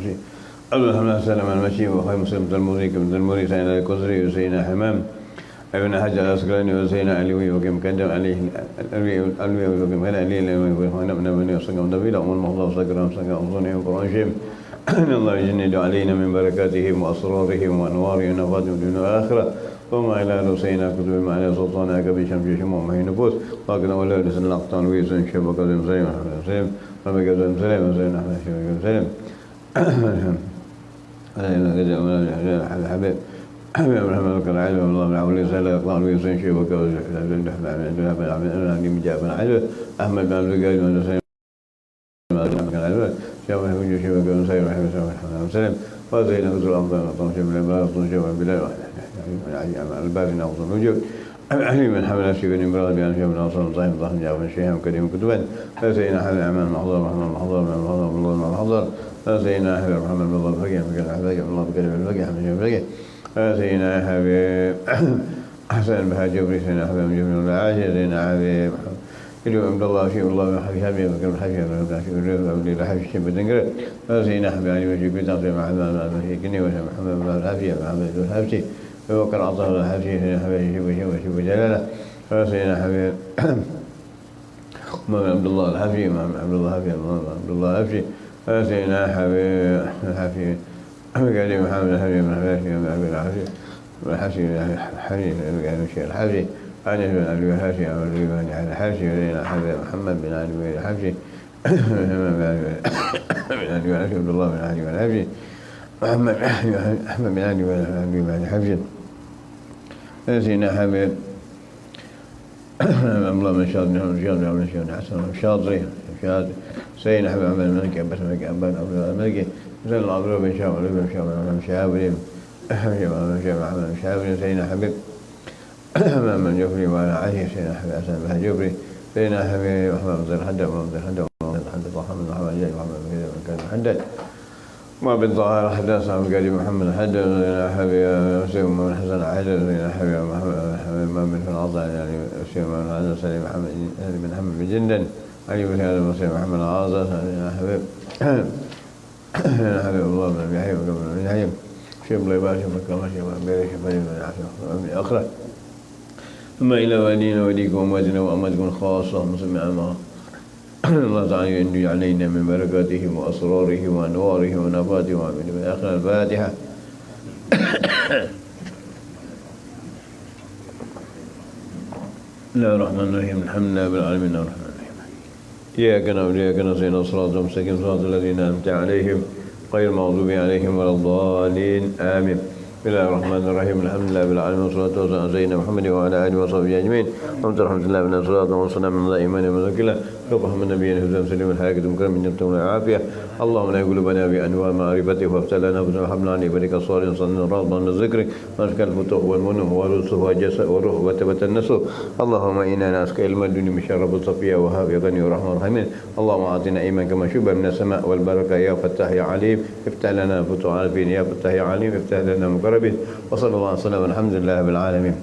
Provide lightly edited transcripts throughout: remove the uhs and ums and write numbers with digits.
الممشي الحمد سلم المشي وخير مسلم المري سيدنا الكسري وسيدنا حمام ابن حجر الأسقلاني وسيدنا علوي وكم كدم عليه الألوي وكم كان عليه وخير من بني وسقم دبيل أم المحضر وسقرام سقم أمضوني وقرآن شيم إن الله يجند علينا من بركاتهم وأسرارهم وأنوارهم ونفاتهم الدنيا والآخرة ثم إلى حسينا كتب المعنى سلطانا كبي شمس شموع مهي نفوس لكن أولا لسن الأقطان ويسن شبك وزيم سليم وحمد سليم وحمد سليم سليم وزيم أحمد شبك سليم الحبيب حبيب الرحمن العلم والله من عولي سهل الأقطان ويسن شبك وزيم أحمد بن عبد القادر وزيم سليم شبه وجه شبك وزيم أحمد سليم وزينا كتب الأمطان وطن شبك البلاد وطن شبك البلاد الباب ناقض الوجوه علي من حمل أشياء بن إبراهيم بأن شيء من أصل صحيح ضخم جاء من شيء كريم كتبا فسينا حمل أعمال محضر محمد محضر من محضر من الله محضر فسينا حبيب محمد بن الله فقيه مكان حبيب الله بكلمة الفقيه حمد شيء فقيه فسينا حبيب حسن بها جبري سينا حبيب جبري الله عاشر سينا حبيب كلمة عبد الله شيء الله حبيب مكان حبيب شيء حبيب شيء بدنقر فسينا حبيب علي وجيب تعطي محمد كني ومحمد بن الحبيب محمد بن الحبيب وكان عطاه الحبيب سيدنا حبيب شوف جلاله فسيدنا حبيب محمد عبد الله الحبيب عبد الله الحبيب عبد الله الحبيب فسيدنا حبيب الحبيب قال محمد الحبيب الحبيب الحبيب الحبيب الحبيب عن ابن ابي الحبيب عن الحبيب سيدنا حبيب محمد بن ابي الحبيب بن ابي الحبيب عبد الله بن ابي الحبيب محمد بن ابي الحبيب سيدنا حبيب الله من شاطر من شاطر حسن شاطري سيدنا حبيب عمل الملك عباس الملك عباس الملك سيدنا العبد بن شاطر بن شاطر بن شاطر سيدنا حبيب من جبري وعلى عليه سيدنا حبيب حسن بن جبري سيدنا حبيب محمد بن الحدد محمد طه بن محمد جاي محمد بن الحدد ما بالظاهر حدث عن قال محمد حدث لنا حبيب سيد من حسن حدث لنا حبيب محمد ما من العضاء يعني سيد من حسن سليم محمد بن محمد بن جندن علي بن هذا المصري محمد العاصى لنا حبيب لنا حبيب الله بن ابي حبيب بن حبيب شيخ لباس مكه شيخ بن شيخ بن اخره ثم الى والدينا وليكم وامواتنا وامواتكم خاصه مسلم عامه الله تعالى ينجي علينا من بركاته وأسراره وأنواره ونفاته وعمله من آخر الفاتحة بسم الله الرحمن الرحيم الحمد لله رب العالمين الرحمن الرحيم إياك نعبد وإياك نستعين الصراط المستقيم صراط الذين أنعمت عليهم غير المغضوب عليهم ولا الضالين آمين بسم الله الرحمن الرحيم الحمد لله رب العالمين والصلاة والسلام على سيدنا محمد وعلى آله وصحبه أجمعين رحمة الله من الصلاة والسلام من إيمان ومزكلة فقه من نبينا هزام سليم الحياة مكرم من يبتغ العافية اللهم لا قلوبنا بأنواع معرفته وافتلنا وحبنا عن عبادك الصالحين صلنا رغبا من ذكرك واشكال الفتوح والمنه والرسل والجسد والروح وتبت النسل اللهم إنا نسألك علم الدنيا مشرب الصفية وهاب يا غني ورحمن رحيم اللهم أعطنا إيمان كما شبه من السماء والبركة يا فتاح يا عليم افتح لنا فتوح عارفين يا فتاح يا عليم افتح لنا مقربين وصلى الله عليه وسلم الحمد لله رب العالمين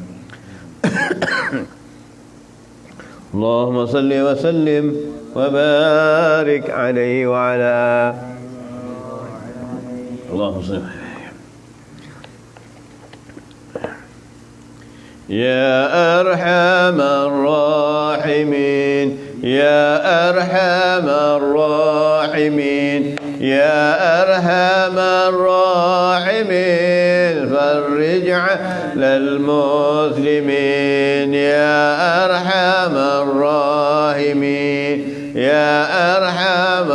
اللهم صل وسلم وبارك عليه وعلى اللهم صل يا أرحم الراحمين يا أرحم الراحمين يا أرحم الراحمين فرج على المسلمين يا أرحم الراحمين يا أرحم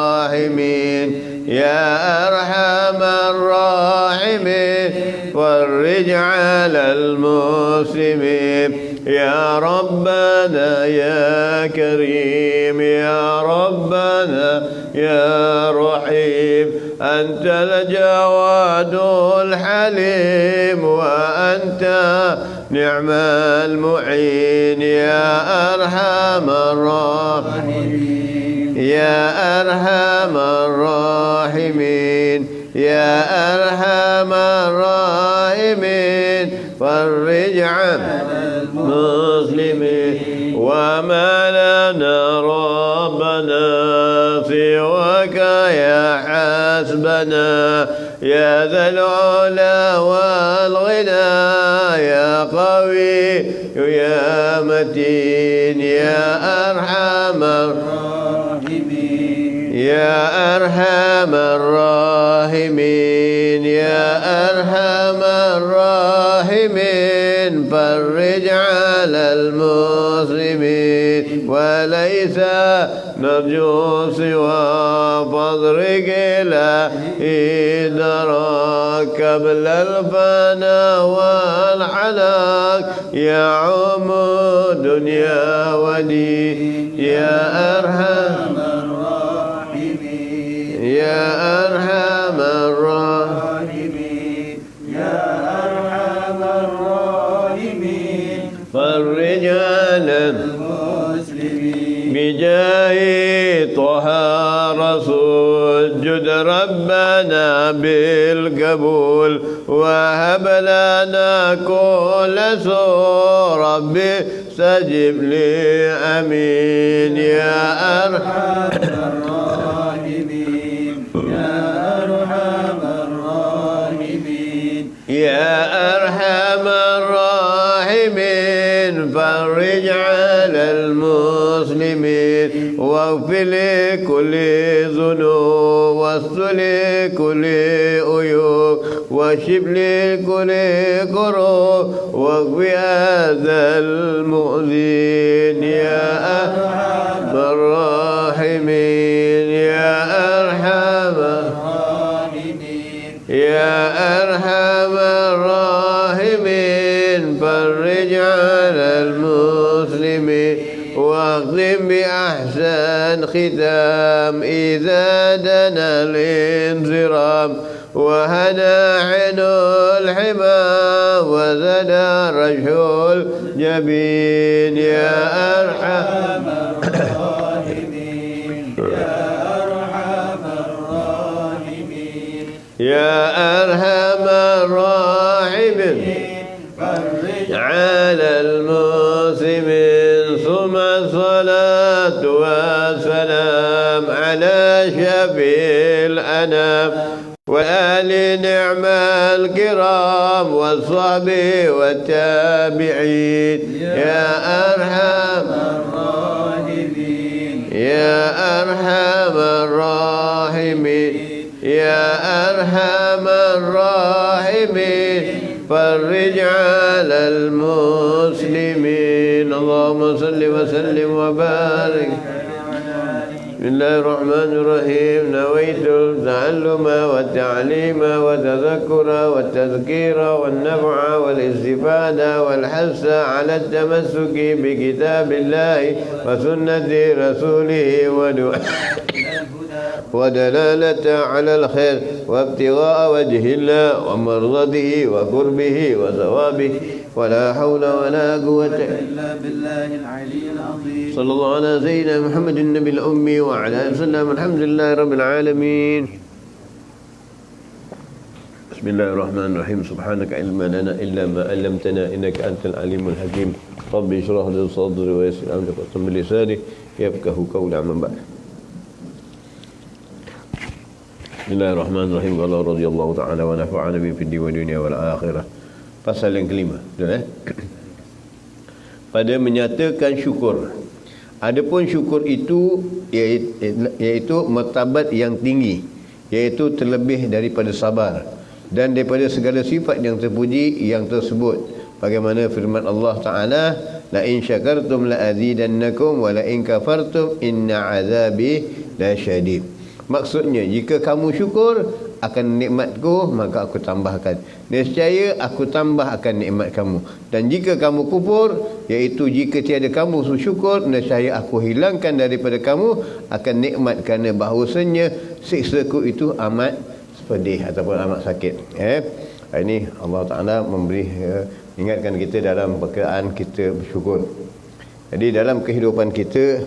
الراحمين يا أرحم الراحمين فرج على المسلمين يا ربنا يا كريم يا ربنا يا رحيم أنت الجواد الحليم وأنت نعم المعين يا أرحم الراحمين يا أرحم الراحمين يا أرحم الراحمين فرج عن المسلمين وما لنا ربنا سواك يا حبيب حسبنا يا ذا العلا والغنى يا قوي يا متين يا أرحم الراحمين يا أرحم الراحمين يا أرحم الراحمين فرج على المسلمين وليس نرجو سوى فضلك إلهي دراك قبل الفنا والحلاك يا عم دنيا ودين يا أرحم الراحمين يا أرحم الراحمين يا أرحم الراحمين فرج على المسلمين بجاه طه رسول جد ربنا بالقبول وهب لنا كل سوء ربي استجب لي امين يا ارحم الراحمين يا ارحم الراحمين يا ارحم الراحمين فرج على المسلمين واغفر لكل ذنوب واستر لكل عيوب واشف لكل كروب واغفر هذا المؤذين يا أرحم الراحمين يا أرحم الراحمين يا أرحم الراحمين فرج على المسلمين واختم بأحسن ختام إذا دنا الانصرام وهدى عين الحمى وزدى رجح الجبين يا أرحم الراحمين يا أرحم الراحمين يا أرحم الراحمين فرج على المسلمين ثم الصلاة والسلام على شفيع الأنام وآل نعم الكرام والصحب والتابعين يا أرحم الراحمين يا أرحم الراحمين يا أرحم الراحمين فرج على المسلمين اللهم صل وسلم وبارك. بسم الله الرحمن الرحيم نويت التعلم والتعليم والتذكر والتذكير والنفع والاستفادة والحث على التمسك بكتاب الله وسنة رسوله ودلالة على الخير وابتغاء وجه الله ومرضته وقربه وثوابه ولا حول ولا قوة إلا بالله العلي العظيم صلى الله على سيدنا محمد النبي الأمي وعلى آله وسلم الحمد لله رب العالمين. بسم الله الرحمن الرحيم سبحانك علم لنا إلا ما علمتنا إنك أنت العليم الحكيم رب اشرح لي صدري ويسر أمري واحلل من لساني يفقهوا قولي من بعد. Bismillahirrahmanirrahim. Allah radhiyallahu ta'ala wa nafa'ana bi fid dunya wal akhirah. Pasal yang kelima, betul pada menyatakan syukur. Adapun syukur itu iaitu martabat yang tinggi, iaitu terlebih daripada sabar dan daripada segala sifat yang terpuji yang tersebut. Bagaimana firman Allah Ta'ala, la in syakartum la azidannakum wa la in kafartum inna azabi lasyadid. Maksudnya, jika kamu syukur akan nikmatku, maka aku tambahkan. Nescaya aku tambah akan nikmat kamu. Dan jika kamu kufur, iaitu jika tiada kamu syukur, nescaya aku hilangkan daripada kamu akan nikmat, kerana bahawasanya siksaku itu amat pedih ataupun amat sakit. Ini Allah Ta'ala memberi ingatkan kita dalam perkara kita bersyukur. Jadi dalam kehidupan kita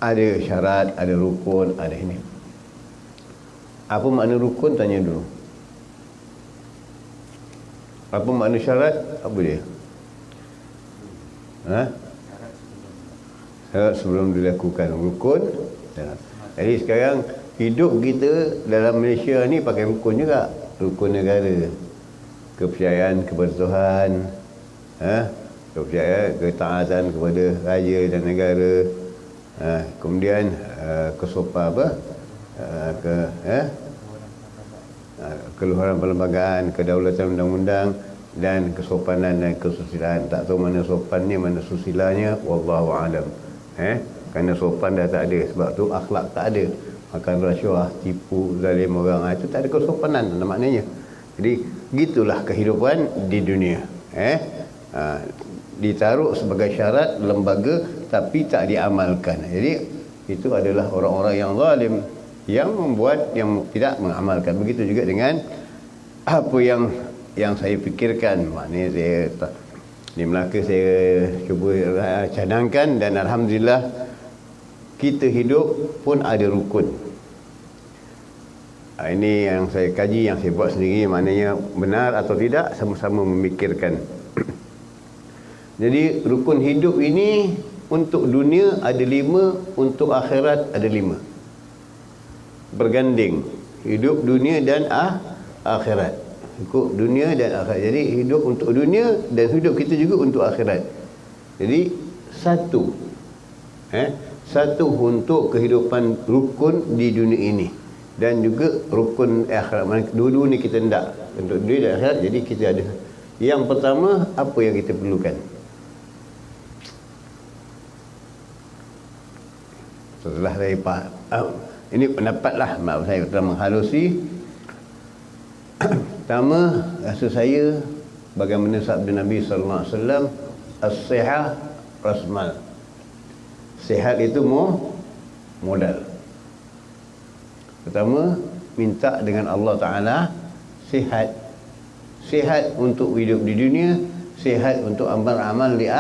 ada syarat, ada rukun, ada ini. Apa makna rukun? Tanya dulu. Apa makna syarat? Apa dia? Syarat sebelum dilakukan. Rukun. Jadi sekarang hidup kita dalam Malaysia ni pakai rukun juga. Rukun negara, kepercayaan kepada Tuhan, kepercayaan ketaatan kepada raja dan negara, kemudian kesopan keluhuran perlembagaan, kedaulatan undang-undang, dan kesopanan dan kesusilaan. Tak tahu mana sopannya, mana susilanya, wallahu alam. Kerana sopan dah tak ada, sebab tu akhlak tak ada. Makan rasuah, tipu, zalim orang, itu tak ada kesopanan maknanya. Jadi gitulah kehidupan di dunia. Ditaruh sebagai syarat lembaga tapi tak diamalkan. Jadi itu adalah orang-orang yang zalim, yang membuat, yang tidak mengamalkan. Begitu juga dengan apa yang saya fikirkan. Maknanya saya di Melaka saya cuba cadangkan, dan alhamdulillah kita hidup pun ada rukun. Ini yang saya kaji, yang saya buat sendiri, maknanya benar atau tidak sama-sama memikirkan. Jadi rukun hidup ini untuk dunia ada 5, untuk akhirat ada 5. Berganding, hidup dunia dan akhirat. Hidup dunia dan akhirat. Jadi hidup untuk dunia dan hidup kita juga untuk akhirat. Jadi satu untuk kehidupan rukun di dunia ini, dan juga rukun akhirat. Dua-dua ni kita hendak untuk dunia dan akhirat. Jadi kita ada yang pertama, apa yang kita perlukan. Setelah saya ini pendapatlah, maaf saya telah menghalusi. Pertama, rasa saya bagaimana sabda Nabi sallallahu alaihi wasallam, as-sihah rasmal. Sihat itu modal. Pertama, minta dengan Allah Ta'ala sihat. Sihat untuk hidup di dunia, sihat untuk amal-amal di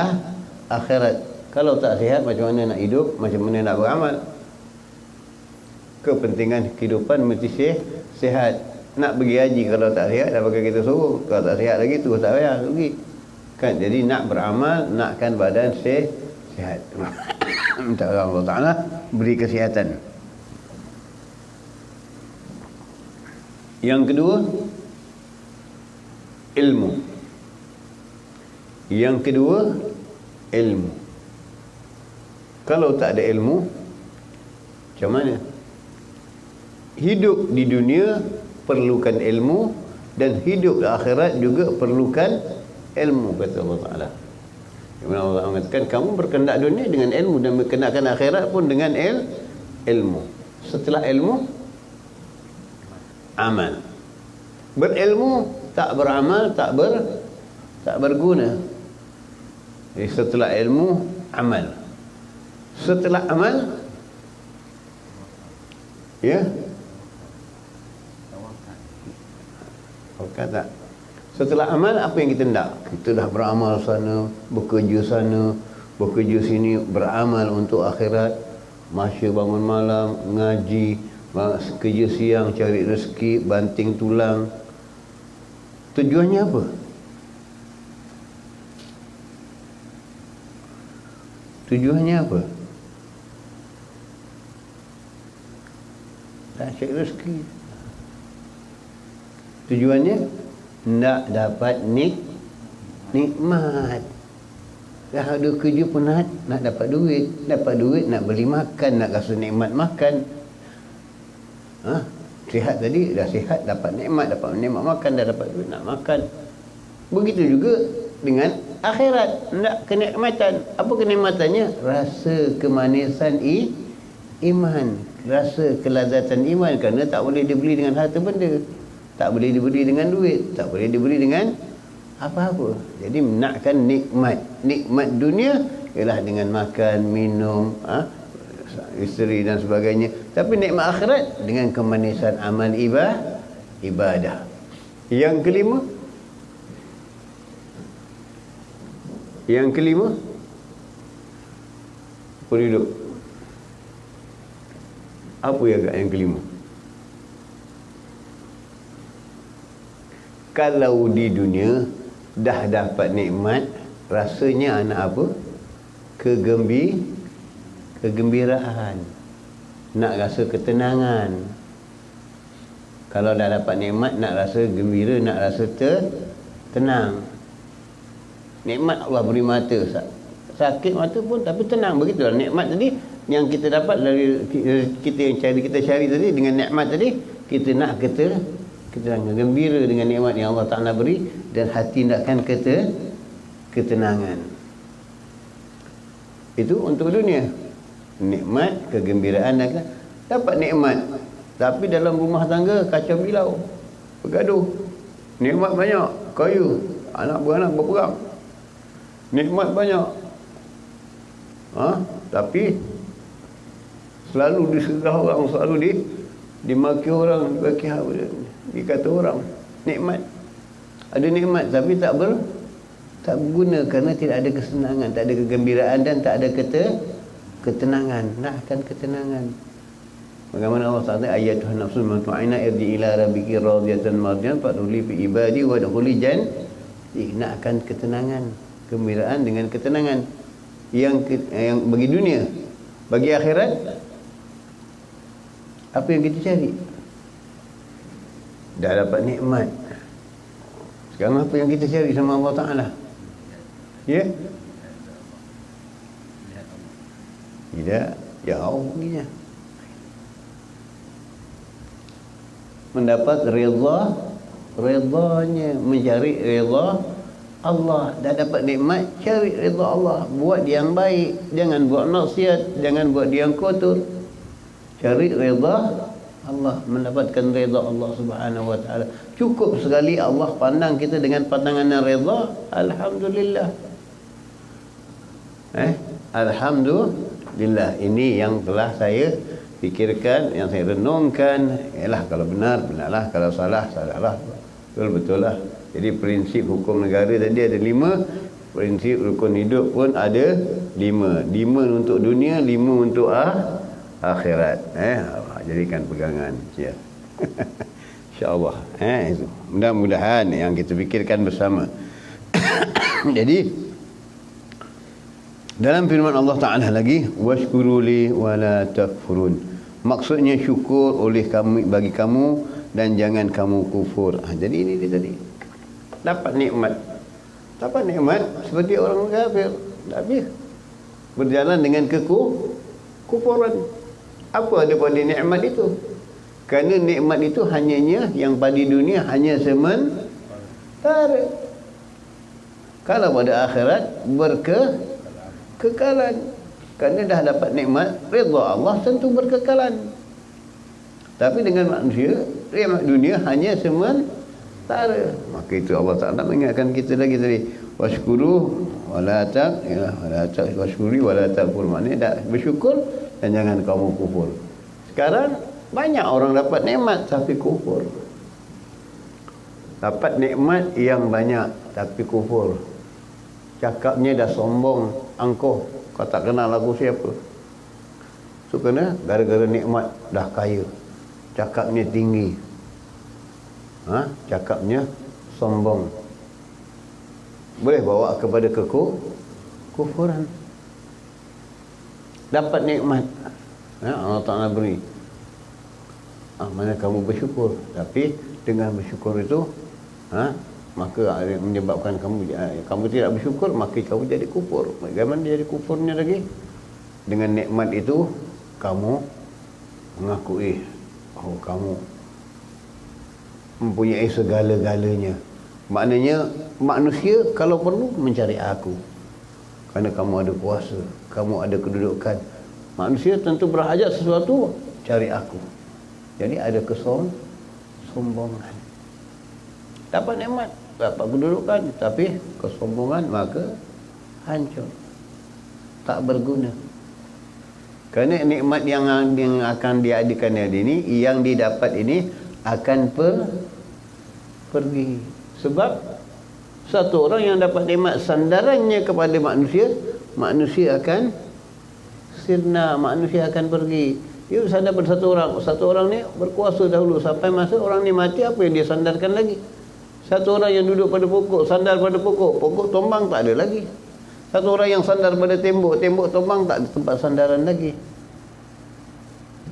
akhirat. Kalau tak sihat, macam mana nak hidup, macam mana nak beramal? Kepentingan kehidupan mesti sihat. Nak pergi haji, kalau tak sihat dah pakai kita suruh. Kalau tak sihat lagi, terus tak payah pergi. Kan? Jadi nak beramal, nakkan badan sihat. Minta Allah Ta'ala beri kesihatan. Yang kedua, ilmu. Yang kedua, ilmu. Kalau tak ada ilmu, macam mana? Hidup di dunia perlukan ilmu, dan hidup di akhirat juga perlukan ilmu, kata Allah Ta'ala. Allah mengatakan kamu berkendak dunia dengan ilmu, dan berkendakkan akhirat pun dengan ilmu. Setelah ilmu, amal. Berilmu tak beramal tak berguna. Jadi setelah ilmu, amal. Setelah amal, tak. Setelah amal, apa yang kita hendak? Kita dah beramal sana, bekerja sana, bekerja sini, beramal untuk akhirat. Masya bangun malam, ngaji, kerja siang, cari rezeki, banting tulang. Tujuannya apa? Tujuannya apa? Tak cari rezeki. Tujuannya nak dapat nikmat. Dah ada kerja penat, nak dapat duit. Dapat duit nak beli makan, nak rasa nikmat makan. Sihat tadi, dah sihat, dapat nikmat makan, dah dapat duit nak makan. Begitu juga dengan akhirat, nak kenikmatan. Apa kenikmatannya? Rasa kemanisan iman, rasa kelazatan iman. Kerana tak boleh dibeli dengan harta benda, tak boleh dibeli dengan duit, tak boleh dibeli dengan apa-apa. Jadi nakkan nikmat dunia ialah dengan makan, minum, isteri dan sebagainya. Tapi nikmat akhirat dengan kemanisan amal ibadah. Yang kelima, penduduk. Apa yang kelima? Kalau di dunia dah dapat nikmat, rasanya anak apa? Kegembiraan. nak rasa ketenangan. Kalau dah dapat nikmat, nak rasa gembira, nak rasa tenang. Nikmat Allah beri mata, sakit mata pun tapi tenang. Begitulah nikmat tadi yang kita dapat dari kita yang kita cari tadi. Dengan nikmat tadi kita nak ketenangan, gembira dengan nikmat yang Allah Ta'ala beri, dan hati nakkan ketenangan. Itu untuk dunia, nikmat, kegembiraan. Dan dapat nikmat, tapi dalam rumah tangga kacau bilau, bergaduh. Nikmat banyak, kaya, anak beranak berperang, nikmat banyak, tapi selalu diserah orang, selalu dimaki orang, dikata orang. Nikmat, ada nikmat tapi tak berguna kerana tidak ada kesenangan, tak ada kegembiraan, dan tak ada ketenangan. Nakkan ketenangan. Bagaimana Allah Ta'ala, ayatuhan nafsul mutma'inah irji ila rabbiki radiyatan mardiyatan fadkhuli fi ibadi wa dkhuli jannati. Nakkan ketenangan, kegembiraan dengan ketenangan yang bagi dunia. Bagi akhirat, apa yang kita cari? Dah dapat nikmat, sekarang apa yang kita cari sama Allah Ta'ala? Ya? Tidak jauh punya. Mendapat redanya, mencari reda Allah. Dah dapat nikmat, cari reda Allah. Buat yang baik, jangan buat maksiat, jangan buat yang kotor. Cari reda Allah, mendapatkan reda Allah Subhanahu wa Ta'ala. Cukup sekali Allah pandang kita dengan pandangan yang reda, alhamdulillah. Alhamdulillah. Ini yang telah saya fikirkan, yang saya renungkan. Ialah kalau benar, benarlah. Kalau salah, salahlah. Betul lah. Jadi prinsip hukum negara tadi ada 5. Prinsip rukun hidup pun ada 5. 5 untuk dunia, 5 untuk akhirat. Jadikan pegangan. Ya. InsyaAllah. Itu. Mudah-mudahan yang kita fikirkan bersama. Jadi dalam firman Allah Ta'ala lagi, washkuruli wala takfurun. Maksudnya syukur oleh kami, bagi kamu, dan jangan kamu kufur. Jadi ini dia tadi. Dapat nikmat seperti orang kafir, tapi berjalan dengan kekufuran. Apa ada pada nikmat itu? Kerana nikmat itu hanyanya yang pada dunia hanya sementara. Kalau pada akhirat berkekalan. Kerana dah dapat nikmat redha Allah, tentu berkekalan. Tapi dengan manusia, nikmat dunia hanya sementara. Maka itu Allah Ta'ala mengingatkan kita lagi tadi, washkuru wala washkuri wala takfur. Maknanya bersyukur dan jangan kamu kufur. Sekarang banyak orang dapat nikmat tapi kufur. Dapat nikmat yang banyak tapi kufur. Cakapnya dah sombong, angkuh, kau tak kenal aku siapa. So kena gara-gara nikmat dah kaya, cakapnya tinggi, cakapnya sombong, boleh bawa kepada kekufuran. Dapat nikmat, Allah Ta'ala beri, mana kamu bersyukur. Tapi dengan bersyukur itu maka menyebabkan kamu tidak bersyukur, maka kamu jadi kufur. Bagaimana jadi kufurnya lagi? Dengan nikmat itu kamu mengakui kamu mempunyai segala-galanya. Maknanya manusia kalau perlu mencari aku, kerana kamu ada kuasa, kamu ada kedudukan. Manusia tentu berhajat sesuatu, cari aku. Jadi ada kesombongan. Dapat nikmat, dapat kedudukan, tapi kesombongan, maka hancur, tak berguna. Kerana nikmat yang akan diadakan ini, yang didapat ini akan pergi. Sebab satu orang yang dapat nikmat, sandarannya kepada manusia, manusia akan sirna, manusia akan pergi. Dia bersandar pada satu orang ni berkuasa dahulu, sampai masa orang ni mati, apa yang dia sandarkan lagi? Satu orang yang duduk pada pokok, sandar pada pokok tombang, tak ada lagi. Satu orang yang sandar pada tembok tombang, tak ada tempat sandaran lagi.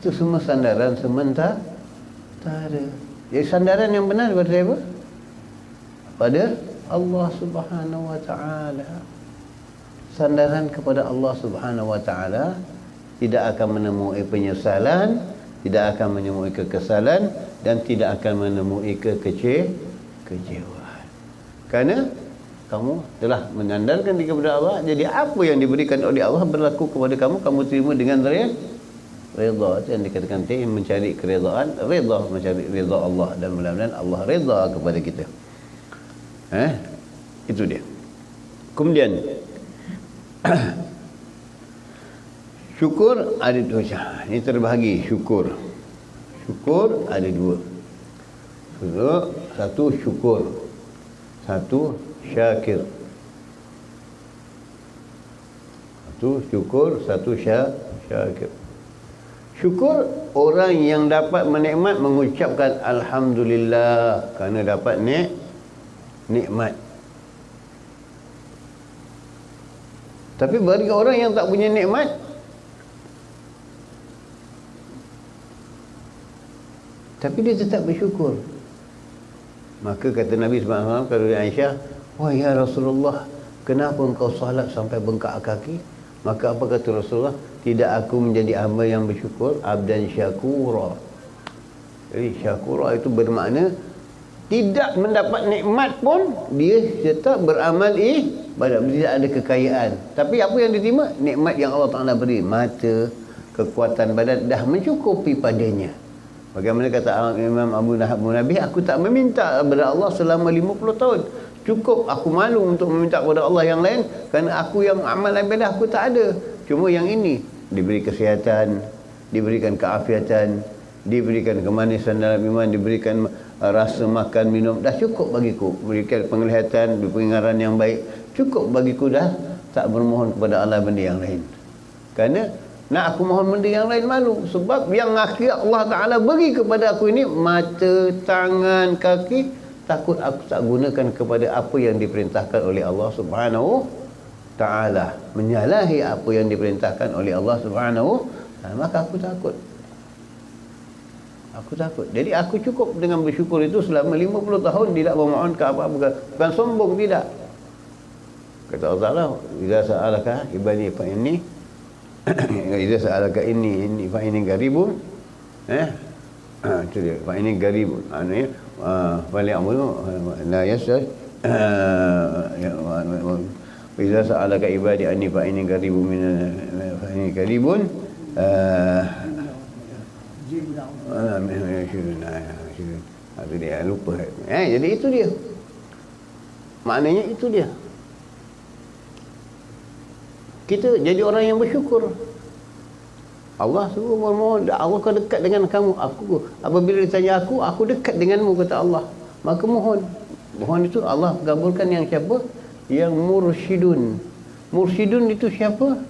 Itu semua sandaran sementara. Jadi sandaran yang benar pada siapa? Pada Allah Subhanahu wa taala. Sandaran kepada Allah Subhanahu wa taala tidak akan menemui penyesalan, tidak akan menemui kekesalan, dan tidak akan menemui kekecewaan. Kerana kamu telah menyandarkan diri kepada Allah, jadi apa yang diberikan oleh Allah berlaku kepada kamu, kamu terima dengan redha. Itu yang dikatakan tadi, mencari keredaan, redha, mencari redha Allah, dan mudah-mudahan Allah redha kepada kita. Itu dia. Kemudian syukur ada dua. Ini terbahagi syukur. Syukur ada dua. Satu syukur, satu syakir. Satu syukur, satu syakir. Syukur orang yang dapat menikmat mengucapkan alhamdulillah kerana dapat nikmat. Tapi bagi orang yang tak punya nikmat, tapi dia tetap bersyukur, maka kata Nabi SAW kepada Aisyah, wahai ya Rasulullah, kenapa engkau salat sampai bengkak kaki? Maka apa kata Rasulullah? Tidak aku menjadi hamba yang bersyukur, abdan syakura. Jadi syakura itu bermakna tidak mendapat nikmat pun dia tetap beramal ibadat, tidak ada kekayaan. Tapi apa yang diterima? Nikmat yang Allah Ta'ala beri, mata, kekuatan badan dah mencukupi padanya. Bagaimana kata Imam Abu Nabi, aku tak meminta kepada Allah selama 50 tahun. Cukup, aku malu untuk meminta kepada Allah yang lain, kerana aku yang amal ibadah aku tak ada. Cuma yang ini diberi kesihatan, diberikan keafiatan, diberikan kemanisan dalam iman, diberikan rasa makan minum, dah cukup bagiku. Berikan penglihatan, pendengaran yang baik, cukup bagiku, dah tak bermohon kepada Allah benda yang lain. Kerana nak aku mohon benda yang lain malu. Sebab yang akhir Allah Ta'ala beri kepada aku ini, mata, tangan, kaki, takut aku tak gunakan kepada apa yang diperintahkan oleh Allah Subhanahu Ta'ala, menyalahi apa yang diperintahkan oleh Allah Subhanahu Ta'ala, maka aku takut. Aku takut. Jadi aku cukup dengan bersyukur itu selama 50 tahun, tidak memohon ke apa-apa. Bukan sombong, tidak. Kata Allah Ta'ala, idza sa'alaka ibadi fa inni idza sa'alaka inni fa inni qaribun. Itu dia, fa inni qaribun. Artinya wali amru la yasal idza sa'alaka ibadi anni fa inni qaribun min fa inni qaribun itu dia, lupa. Jadi itu dia, maknanya itu dia, kita jadi orang yang bersyukur. Allah suruh memohon, Allah kau dekat dengan kamu, aku apabila ditanya aku dekat denganmu, kata Allah, maka mohon itu Allah kabulkan. Yang siapa? Yang mursyidun. Mursyidun itu siapa?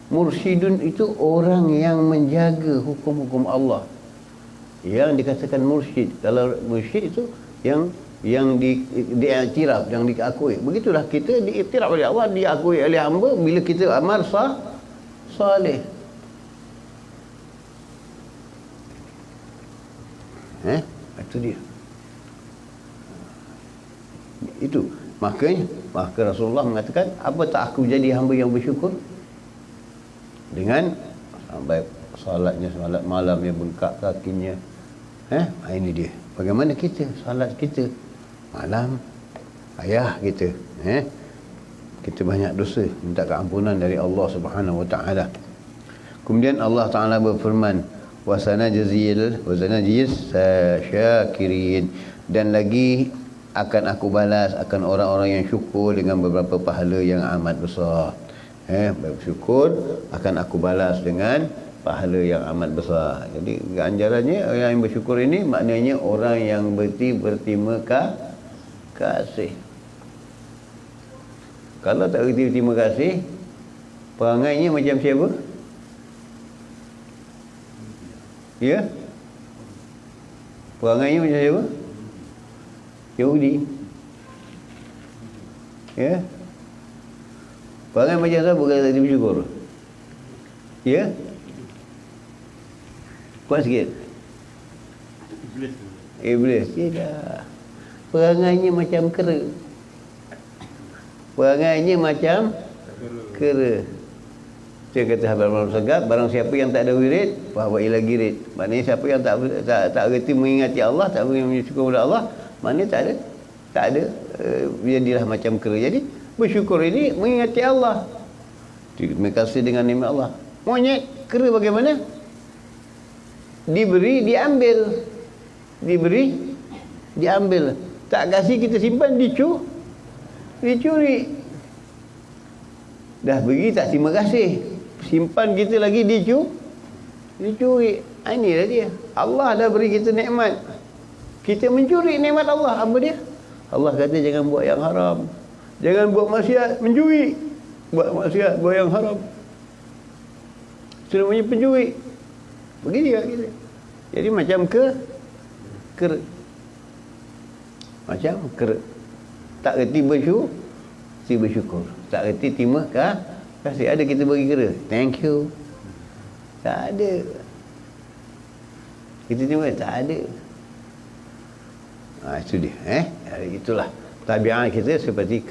Mursyidun itu orang yang menjaga hukum-hukum Allah, yang dikatakan mursyid. Kalau mursyid itu yang diiktiraf, yang diakui. Begitulah kita diiktiraf oleh Allah, diakui oleh hamba bila kita amal salih. Itu dia. Itu maka Rasulullah mengatakan, apa tak aku jadi hamba yang bersyukur dengan sampai salatnya, salat malam yang bengkak kakinya. Ini dia. Bagaimana kita salat kita malam, ayah kita, kita banyak dosa, minta keampunan dari Allah Subhanahu wa taala. Kemudian Allah Taala berfirman, wasanajzil syakirin, dan lagi akan aku balas akan orang-orang yang syukur dengan beberapa pahala yang amat besar. Bersyukur akan aku balas dengan pahala yang amat besar. Jadi ganjarannya orang yang bersyukur ini maknanya orang yang berterima kasih. Kalau tak berterima kasih, perangainya macam siapa? Ya? Perangainya macam siapa? Yahudi. Ya? Perangai macam siapa kalau tak bersyukur? Ya? Kuat sikit. Iblis. Tidak. Perangainya macam kera. Perangainya macam kera. Dia kata Habib Muhammad Segaf, barang siapa yang tak ada wirid, bahawa ila girid. Maknanya siapa yang tak reti mengingati Allah, tak bersyukur kepada Allah, maknanya tak ada jadilah macam kera. Jadi bersyukur ini mengingati Allah. Terima kasih dengan nikmat Allah. Monyet, kera bagaimana? Diberi, diambil. Diberi, diambil. Tak kasih kita simpan, dicuri. Dah beri tak terima kasih. Simpan kita lagi dicuri. Inilah dia. Allah dah beri kita nikmat. Kita mencuri nikmat Allah. Apa dia? Allah kata jangan buat yang haram. Jangan buat maksiat, mencuri. Buat maksiat, buat yang haram. Sebenarnya pencuri. Begitu kita. Jadi macam kera. Macam kera. Tak reti bersyukur. Tak reti terima kasih. Ada kita bagi kera, thank you. Tak ada. Kita terima, tak ada. Itu dia. Itulah tabiat kita seperti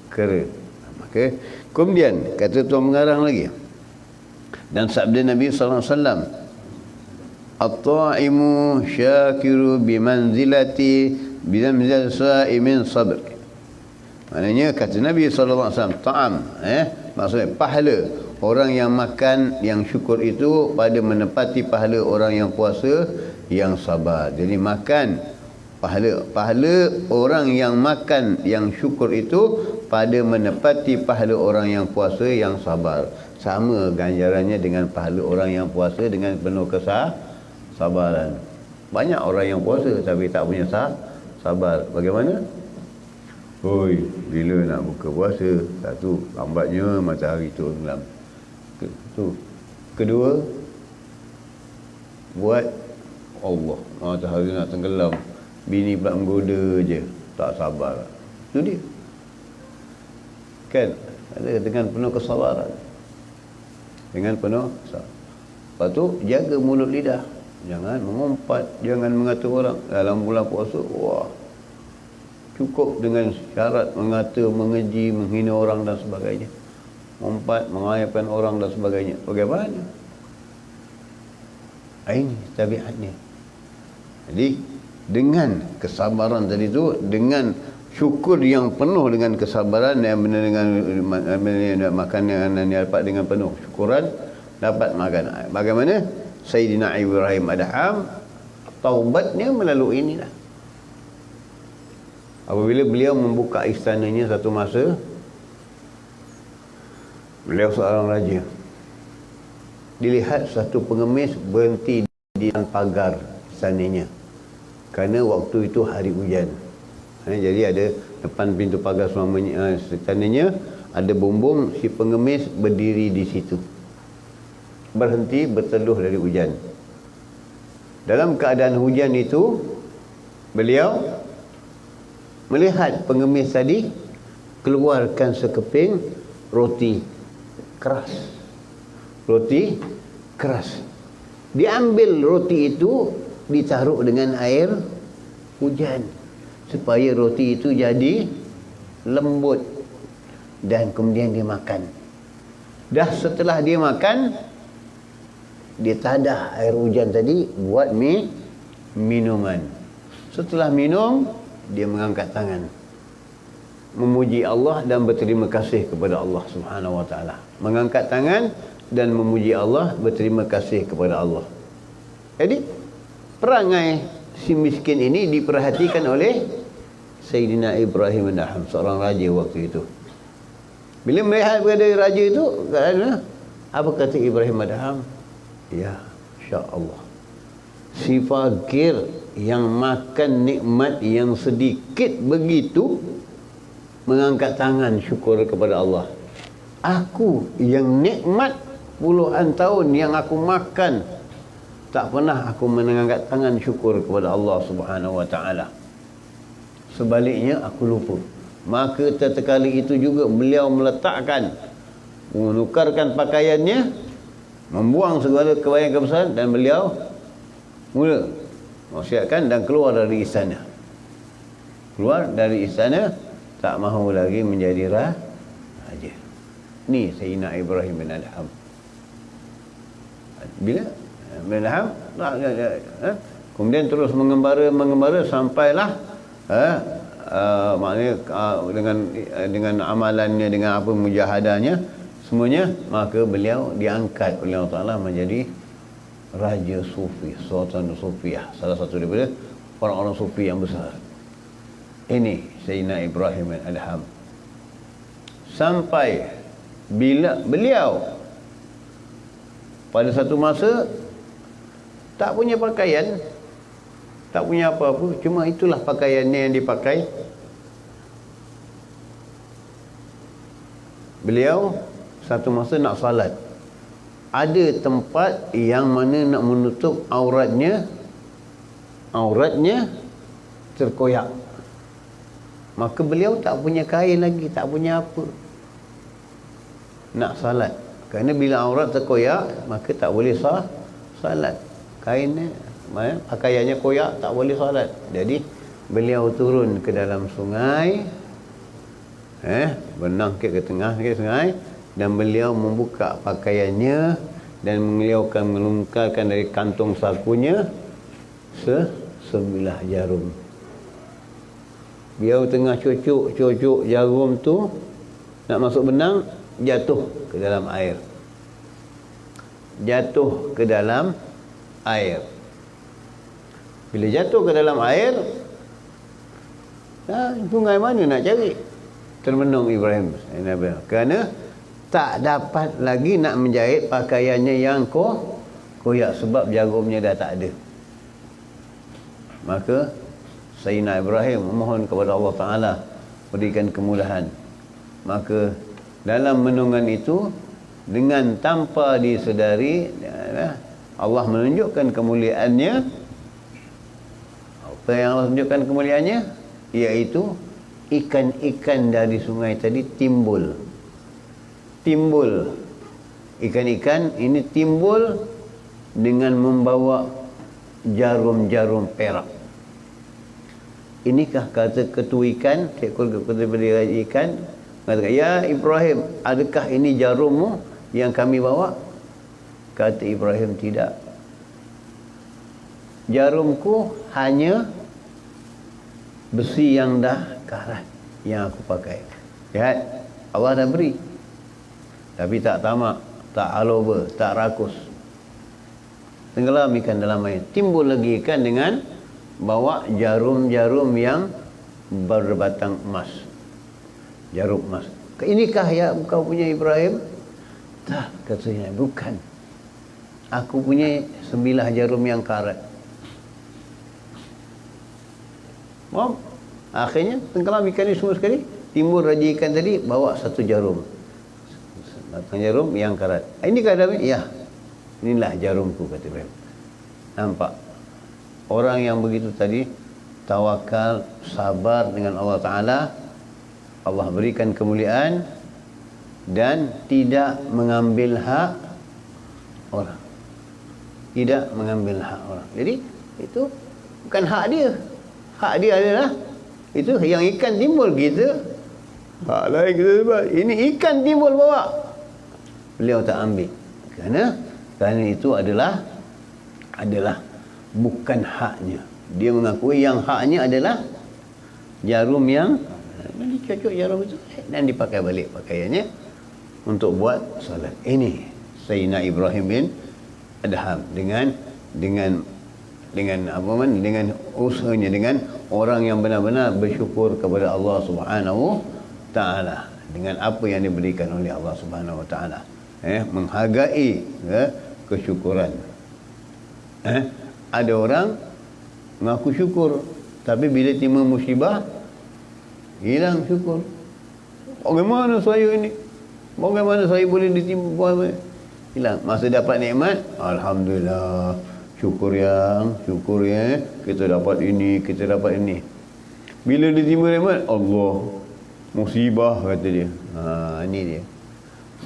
kera. Maka kemudian kata Tuan Mengarang lagi, dan sabda Nabi SAW, at-ta'imu syakiru bimanzilati sa'imin sabr. Maknanya kata Nabi SAW, ta'am, maksudnya pahala orang yang makan, yang syukur itu pada menepati pahala orang yang puasa yang sabar. Jadi makan pahala orang yang makan, yang syukur itu pada menepati pahala orang yang puasa yang sabar. Sama ganjarannya dengan pahala orang yang puasa dengan penuh kesabaran. Banyak orang yang puasa tapi tak punya sabar. Bagaimana? Oi, bila nak buka puasa? Satu, lambatnya matahari tenggelam. Kedua, buat Allah, matahari nak tenggelam, bini pula menggoda je, tak sabar. Itu dia. Kan? Ada dengan penuh kesabaran. Dengan penuh kesabaran. Lepas tu, jaga mulut lidah. Jangan mengumpat, jangan mengata orang. Dalam bulan puasa, wah, cukup dengan syarat mengata, mengeji, menghina orang dan sebagainya. Mengumpat, mengayapkan orang dan sebagainya. Bagaimana? Ini tabiatnya. Jadi, dengan kesabaran tadi tu, dengan syukur yang penuh dengan kesabaran, yang benar dengan makanan yang dapat dengan penuh syukuran, dapat makan. Bagaimana? Sayyidina Ibrahim Adham, taubatnya melalui inilah. Apabila beliau membuka istananya satu masa, beliau seorang raja. Dilihat satu pengemis berhenti di pagar istananya. Kerana waktu itu hari hujan. Jadi ada depan pintu pagar istananya ada bumbung, si pengemis berdiri di situ. Berhenti berteduh dari hujan. Dalam keadaan hujan itu, beliau melihat pengemis tadi keluarkan sekeping roti keras. Roti keras. Diambil roti itu, ditaruh dengan air hujan supaya roti itu jadi lembut, dan kemudian dia makan. Dah setelah dia makan, dia tadah air hujan tadi buat minuman. Setelah minum, dia mengangkat tangan memuji Allah dan berterima kasih kepada Allah Subhanahu wa taala. Mengangkat tangan dan memuji Allah, berterima kasih kepada Allah. Jadi perangai si miskin ini diperhatikan oleh Sayyidina Ibrahim Adham, seorang raja waktu itu. Bila melihat kepada raja itu, apa kata Ibrahim Adham? Ya, insya-Allah, si fakir yang makan nikmat yang sedikit begitu mengangkat tangan syukur kepada Allah. Aku yang nikmat puluhan tahun yang aku makan, tak pernah aku mengangkat tangan syukur kepada Allah Subhanahu wa taala. Sebaliknya aku lupa. Maka tatkala itu juga beliau meletakkan, menukarkan pakaiannya, membuang segala kebaikan kebesaran, dan beliau Mula wasiatkan dan keluar dari istana. Keluar dari istana, tak mahu lagi menjadi raja. Ni Sayyidina Ibrahim bin Adham. Bila bin Adham kemudian terus mengembara sampailah maknanya dengan amalannya, dengan apa mujahadahnya semuanya, maka beliau diangkat oleh Allah Taala menjadi raja sufi, sultan sufiah, salah satu daripada orang-orang sufi yang besar. Ini Sayyidina Ibrahim bin Adham. Sampai bila beliau pada satu masa tak punya pakaian, tak punya apa-apa, cuma itulah pakaiannya yang dipakai. Beliau satu masa nak salat, ada tempat yang mana nak menutup auratnya terkoyak. Maka beliau tak punya kain lagi, tak punya apa, nak salat. Kerana bila aurat terkoyak, maka tak boleh salat. Kainnya, pakaiannya koyak, tak boleh salat. Jadi beliau turun ke dalam sungai, benang ke tengah sungai, dan beliau membuka pakaiannya dan mengeluarkan dari kantung sakunya sebilah jarum. Beliau tengah cucuk jarum tu, nak masuk benang, jatuh ke dalam air. Jatuh ke dalam air. Bila jatuh ke dalam air, sungai mana nak cari? Termenung Ibrahim. Kerana tak dapat lagi nak menjahit pakaiannya yang koyak, sebab jarumnya dah tak ada. Maka Sayyidina Ibrahim memohon kepada Allah Ta'ala berikan kemudahan. Maka dalam menungan itu, dengan tanpa disedari, Allah menunjukkan kemuliaannya. Apa yang Allah tunjukkan kemuliaannya? Iaitu ikan-ikan dari sungai tadi timbul. Ikan-ikan ini timbul dengan membawa jarum-jarum perak. Inikah kata ketua ikan, seekor ketua ikan mengatakan, "Ya Ibrahim, adakah ini jarummu yang kami bawa?" Kata Ibrahim, "Tidak. Jarumku hanya besi yang dah karat yang aku pakai." Lihat, Allah dah beri, tapi tak tamak, tak aloba, tak rakus. Tenggelam ikan dalam air. Timbul lagi ikan dengan bawa jarum-jarum yang berbatang emas. Jarum emas. "Inikah ya kau punya Ibrahim?" "Tak," katanya, "bukan. Aku punya sebilah jarum yang karat." Akhirnya tenggelam ikan ni semua sekali. Timbul raja ikan tadi bawa satu jarum. Batang jarum yang karat. "Ini keadaan?" "Ya, inilah jarumku," kata Ibrahim. Nampak? Orang yang begitu tadi tawakal, sabar dengan Allah Ta'ala, Allah berikan kemuliaan dan tidak mengambil hak orang. Tidak mengambil hak orang. Jadi itu bukan hak dia. Hak dia adalah itu yang ikan timbul, kita hak lain kita sebab ini ikan timbul bawa. Beliau tak ambil. Kerana itu adalah bukan haknya. Dia mengakui yang haknya adalah jarum yang dicocok jarum itu dan dipakai balik pakaiannya untuk buat salat. Ini Sayyidina Ibrahim bin Adham dengan usahanya, dengan orang yang benar-benar bersyukur kepada Allah Subhanahu Ta'ala dengan apa yang diberikan oleh Allah Subhanahu Ta'ala, menghargai kesyukuran. Ada orang mengaku syukur, tapi bila timba musibah hilang syukur. Bagaimana saya ini? Bagaimana saya boleh ditimpa? Hilang. Masa dapat nikmat, alhamdulillah, syukur ya, kita dapat ini, kita dapat ini. Bila ditimba nikmat, Allah, musibah kata dia. Ini dia.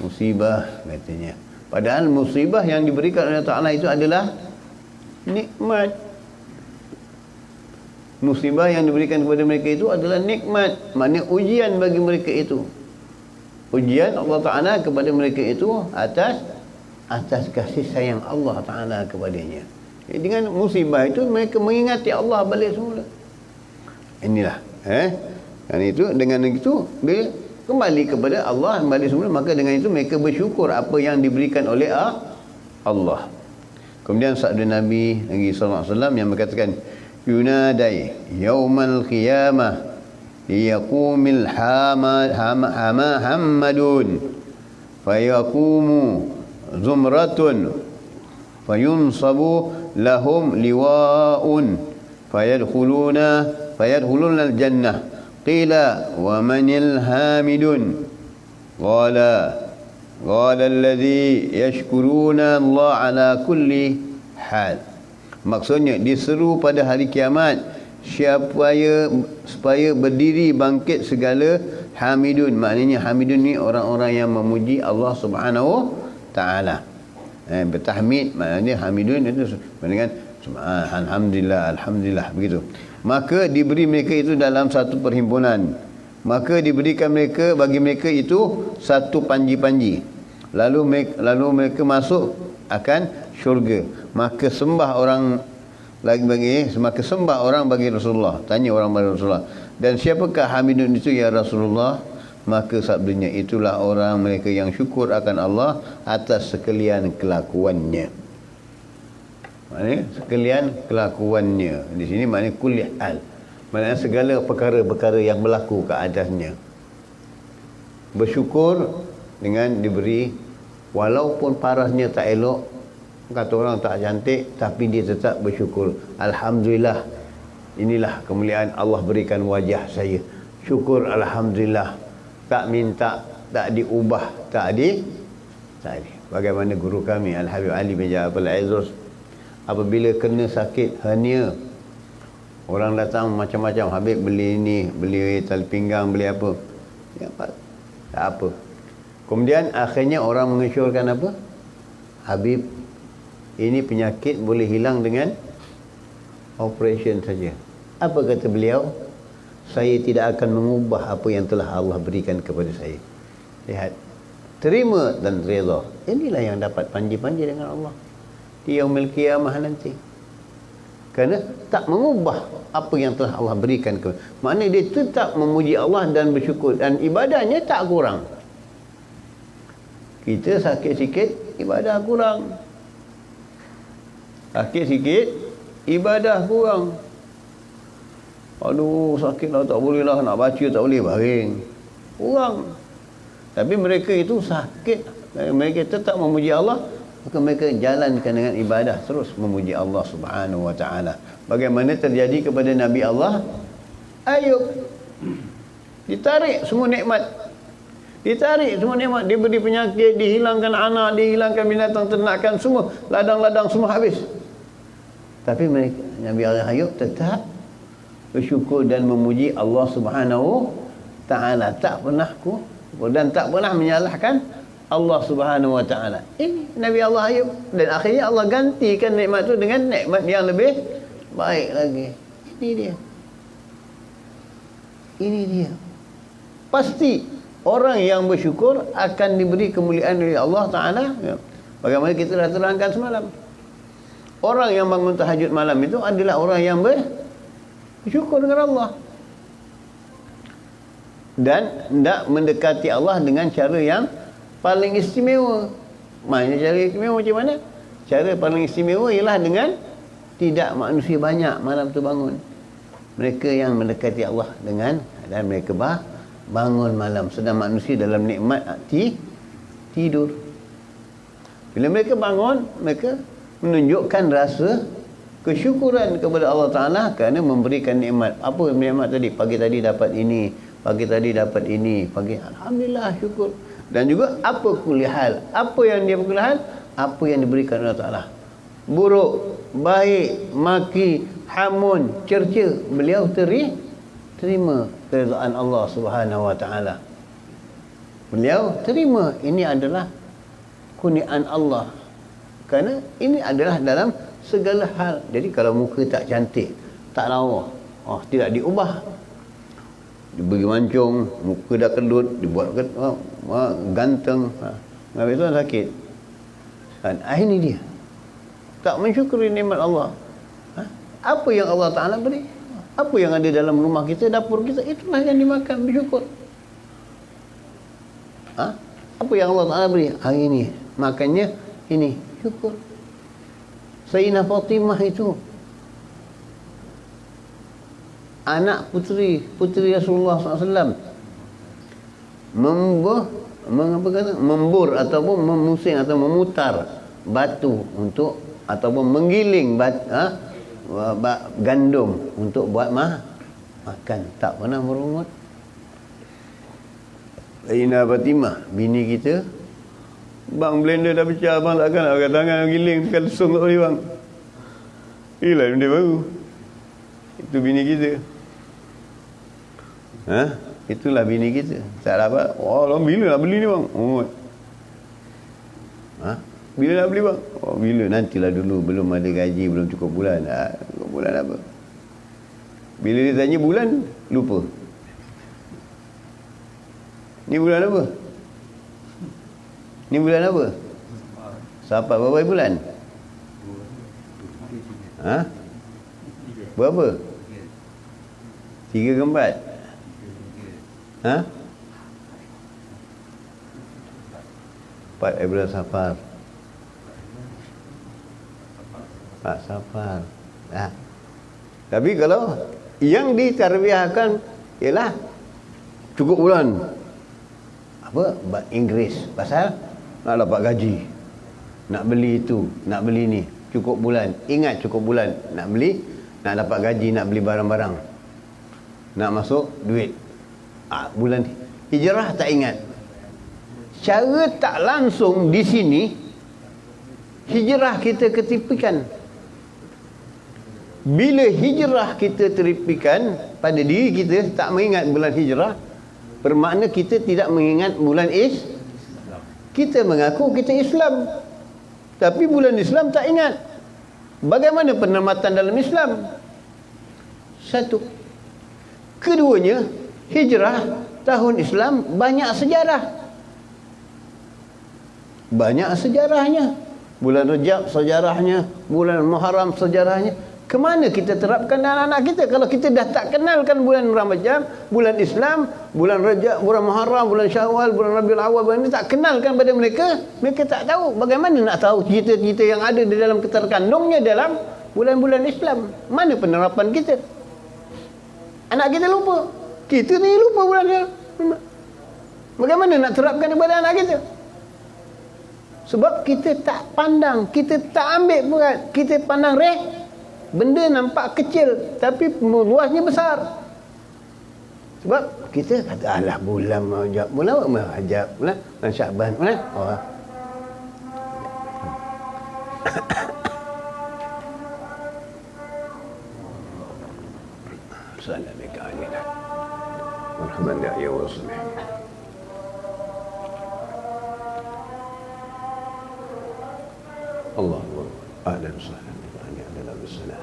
Musibah katanya. Padahal musibah yang diberikan oleh Allah Ta'ala itu adalah nikmat. Musibah yang diberikan kepada mereka itu adalah nikmat, maknanya ujian bagi mereka itu. Ujian Allah Ta'ala kepada mereka itu atas kasih sayang Allah Ta'ala kepadanya. Dengan musibah itu mereka mengingati Allah balik semula. Inilah kan itu, dengan itu bila kembali kepada Allah balik semula, maka dengan itu mereka bersyukur apa yang diberikan oleh Allah. Kemudian sabda Nabi lagi sallallahu alaihi wasallam yang berkatakan, yunadai yaumal qiyamah liyaqumil hamadun fayaqumu zumratun fayunsabu lahum liwa'un fayadkhuluna al-jannah qila wa manil hamidun qala alladhi yashkuruna Allah ala kulli hal. Maksudnya diseru pada hari kiamat supaya berdiri bangkit segala hamidun. Maknanya hamidun ni orang-orang yang memuji Allah Subhanahu Ta'ala. Bertahmid maknanya hamidun itu dengan alhamdulillah begitu. Maka diberi mereka itu dalam satu perhimpunan. Maka diberikan bagi mereka itu satu panji-panji. Lalu mereka masuk akan syurga. Maka sembah orang bagi Rasulullah. Tanya orang bagi Rasulullah, dan siapakah hamidun itu ya Rasulullah? Maka sabdanya, itulah orang mereka yang syukur akan Allah atas sekalian kelakuannya. Maknanya sekalian kelakuannya. Di sini maknanya kulli hal. Maknanya segala perkara-perkara yang berlaku ke atasnya. Bersyukur dengan diberi, walaupun parasnya tak elok, kata orang tak cantik, tapi dia tetap bersyukur. Alhamdulillah, inilah kemuliaan Allah berikan wajah saya. Syukur alhamdulillah. Tak minta, tak diubah, tak di. Bagaimana guru kami Al-Habib Ali bin Ja'far Al-Aizrus, apabila kena sakit hernia, orang datang macam-macam, Habib beli ini, beli tali pinggang, beli apa, tak apa. Kemudian akhirnya orang mengesyorkan apa? Habib, ini penyakit boleh hilang dengan operation saja. Apa kata beliau? Saya tidak akan mengubah apa yang telah Allah berikan kepada saya. Lihat, terima dan redha. Inilah yang dapat panji-panji dengan Allah di yaumil qiyamah nanti. Kerana tak mengubah apa yang telah Allah berikan kepada. Maknanya dia tetap memuji Allah dan bersyukur, dan ibadahnya tak kurang. Kita sakit sikit, ibadah kurang. Sakit sikit, ibadah kurang. Aduh, sakit lah, tak boleh lah, nak baca tak boleh, baring. Kurang. Tapi mereka itu sakit, mereka tetap memuji Allah, maka mereka jalankan dengan ibadah, terus memuji Allah Subhanahu Wa Ta'ala. Bagaimana terjadi kepada Nabi Allah Ayub. Ditarik semua nikmat. Dia beri penyakit, dihilangkan anak, dihilangkan binatang ternakan, semua ladang-ladang semua habis. Tapi mereka, Nabi Allah Ayub tetap bersyukur dan memuji Allah Subhanahu Ta'ala. Tak pernah dan tak pernah menyalahkan Allah Subhanahu Wa Ta'ala. Ini Nabi Allah Ayub. Dan akhirnya Allah gantikan nikmat itu dengan nikmat yang lebih baik lagi. Ini dia. Pasti orang yang bersyukur akan diberi kemuliaan oleh Allah Ta'ala. Bagaimana kita dah terangkan semalam. Orang yang bangun tahajud malam itu adalah orang yang bersyukur dengan Allah. Dan hendak mendekati Allah dengan cara yang paling istimewa. Maksudnya cara istimewa macam mana? Cara paling istimewa ialah dengan tidak manusia banyak malam tu bangun. Mereka yang mendekati Allah dengan, dan mereka bangun malam, sedang manusia dalam nikmat tidur. Bila mereka bangun, mereka menunjukkan rasa kesyukuran kepada Allah Ta'ala kerana memberikan nikmat. Apa nikmat tadi? Pagi tadi dapat ini, pagi tadi dapat ini, pagi alhamdulillah, syukur. Dan juga apa kulihal, apa yang dia kulihal, apa yang diberikan Allah Ta'ala. Buruk, baik, maki, hamun, cerca, beliau terima keridaan Allah Subhanahu Wa Ta'ala. Beliau terima, ini adalah kurniaan Allah. Kerana ini adalah dalam segala hal. Jadi kalau muka tak cantik, tak lawa, tidak diubah. Diberi mancung, muka dah kedut, dibuat ganteng. Habis tu sakit. Dan ini dia. Tak mensyukuri nikmat Allah. Apa yang Allah Ta'ala beri? Apa yang ada dalam rumah kita, dapur kita, itulah yang dimakan, bersyukur. Apa yang Allah Ta'ala beri? Hari ini makannya ini, syukur. Sayyidina Fatimah itu anak putri Rasulullah SAW, membur ataupun memusing atau memutar batu untuk ataupun menggiling gandum untuk buat makan. Tak pernah merungut. Sayyidina Fatimah, bini kita, bang blender dah pecah, bang takkan nak pakai tangan giling tekan lesung kat boleh bang. Inilah benda baru. Itu bini kita. Itulah bini kita. Tak dapat. Bila nak beli ni bang? Bila nak beli bang? Bila? Nantilah dulu. Belum ada gaji, belum cukup bulan. Cukup bulan apa? Bila dia tanya bulan, lupa. Ni bulan apa? Ni bulan apa? Sampai berapa bulan? Berapa? 3 ke 4? 4 bulan Safar. Safar. Tapi kalau yang ditarbiahkan ialah cukup bulan. Apa? Inggris. Pasal nak dapat gaji, nak beli itu, nak beli ni, cukup bulan. Ingat cukup bulan. Nak beli, nak dapat gaji, nak beli barang-barang, nak masuk duit. Bulan hijrah tak ingat. Cara tak langsung di sini hijrah kita ketipikan. Bila hijrah kita teripikan pada diri kita, tak mengingat bulan hijrah, bermakna kita tidak mengingat bulan kita mengaku kita Islam, tapi bulan Islam tak ingat. Bagaimana penyelamatan dalam Islam? Satu. Keduanya, hijrah tahun Islam banyak sejarah. Banyak sejarahnya. Bulan Rajab sejarahnya, bulan Muharram sejarahnya. Kemana kita terapkan anak-anak kita kalau kita dah tak kenalkan bulan Ramadan, bulan Islam, bulan Rajab, bulan Muharram, bulan Syawal, bulan Rabiul Awal, bulan ini tak kenalkan pada mereka, mereka tak tahu. Bagaimana nak tahu cerita-cerita yang ada di dalam terkandungnya dalam bulan-bulan Islam? Mana penerapan kita? Anak kita lupa. Kita ni lupa bulan dia. Bagaimana nak terapkan kepada anak kita? Sebab kita tak pandang, kita tak ambil berat, kita pandang benda nampak kecil tapi luasnya besar. Sebab kita kata alah bulan Rajab, bulan Rajab, bulan Syaban, bulan Assalamualaikum warahmatullahi wabarakatuh. Allah ahlan wa sahlan bi ahlan wa sahlan.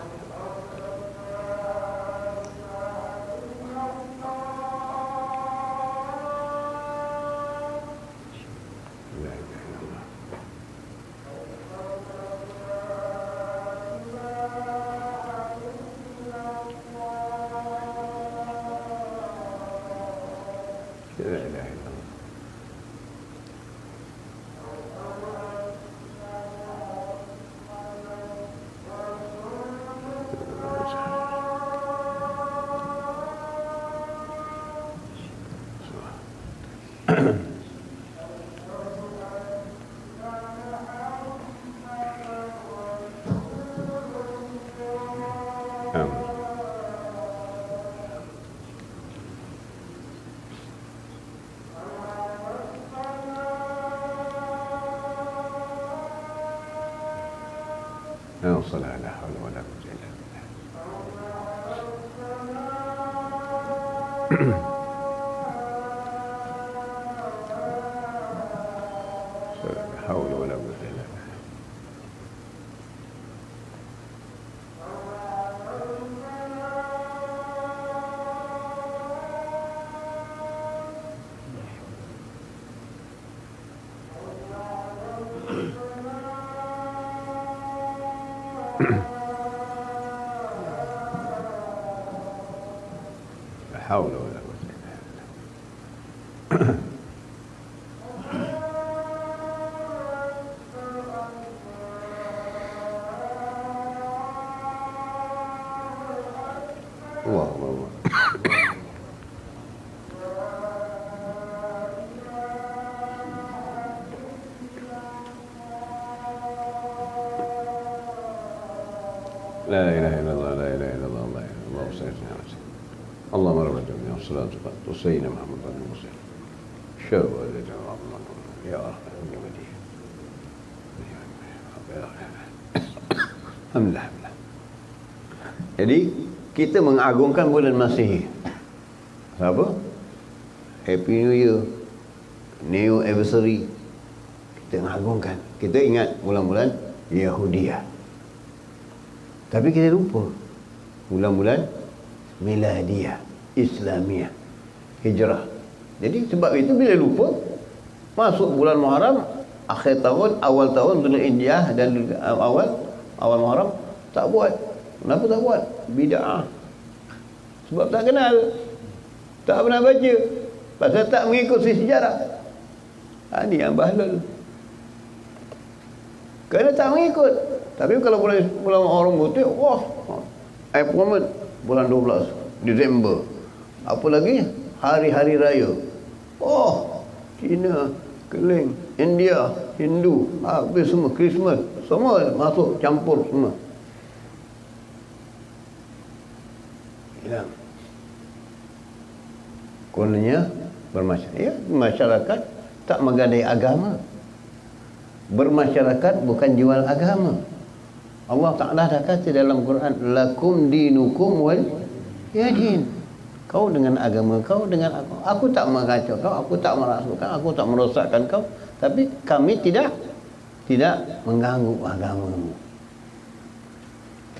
لا حول ولا قوة إلا بالله. لا حول ولا قوة إلا بالله. La haula wala quwwata illa billah. Allah Allah. La ilaha illallah, la ilaha illallah, la ilaha illallah, Allahumma اللهم رب الجميع والصلاة والسلام على محمد وعلى آله وصحبه. شر يا Alhamdulillah. Jadi kita mengagungkan bulan Masihi. Apa? Happy New Year, New Anniversary. Kita mengagungkan. Kita ingat bulan-bulan Yahudiah. Tapi kita lupa bulan-bulan Miladiyah, Islamiyah, Hijrah. Jadi sebab itu bila lupa masuk bulan Muharram, akhir tahun, awal tahun Zulhijjah dan awal Muharram tak buat. Kenapa tak buat? Bid'ah. Sebab tak kenal, tak pernah baca, pasal tak mengikuti sejarah. Ini yang bahlul. Kerana tak mengikut. Tapi kalau bulan Muharram putih, wah, April, bulan 12 Disember. Apa lagi? Hari-hari raya. Oh, Cina, Keling, India, Hindu, habis semua, Christmas, semua masuk campur semua. Hilang. Kononnya masyarakat tak menggadai agama. Bermasyarakat bukan jual agama. Allah Ta'ala dah kata dalam Quran, lakum dinukum wal yadin. Kau dengan agama kau, dengan aku. Aku tak mengacau kau, aku tak merasukkan, aku tak merosakkan kau. Tapi kami tidak mengganggu agamamu.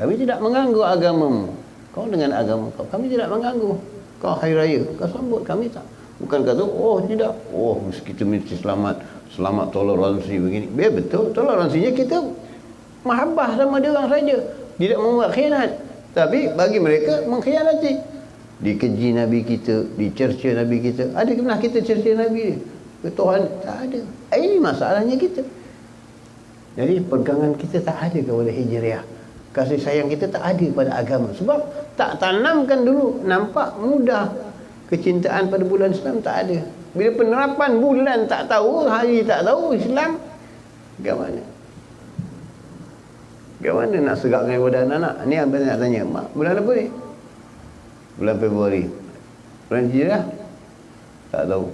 Kami tidak mengganggu agamamu. Kau dengan agama kau, kami tidak mengganggu. Kau hari raya, kau sambut, kami tak. Bukan kata, oh tidak, oh kita mesti selamat toleransi begini. Biar betul, toleransinya kita mahabbah sama dia orang saja, tidak membuat khianat. Tapi bagi mereka mengkhianati. Dikeji Nabi kita, dicerca Nabi kita. Ada pernah kita cerca Nabi ke Tuhan? Tak ada. Ini masalahnya kita. Jadi pegangan kita tak ada kepada hijriah. Kasih sayang kita tak ada pada agama. Sebab tak tanamkan dulu. Nampak mudah. Kecintaan pada bulan Islam tak ada. Bila penerapan bulan tak tahu, hari tak tahu, Islam bagaimana? Bagaimana nak segakkan kepada anak-anak? Ni yang nak tanya, mak, bulan apa ni? Bulan Februari. Bulan Hijrah? Tak tahu.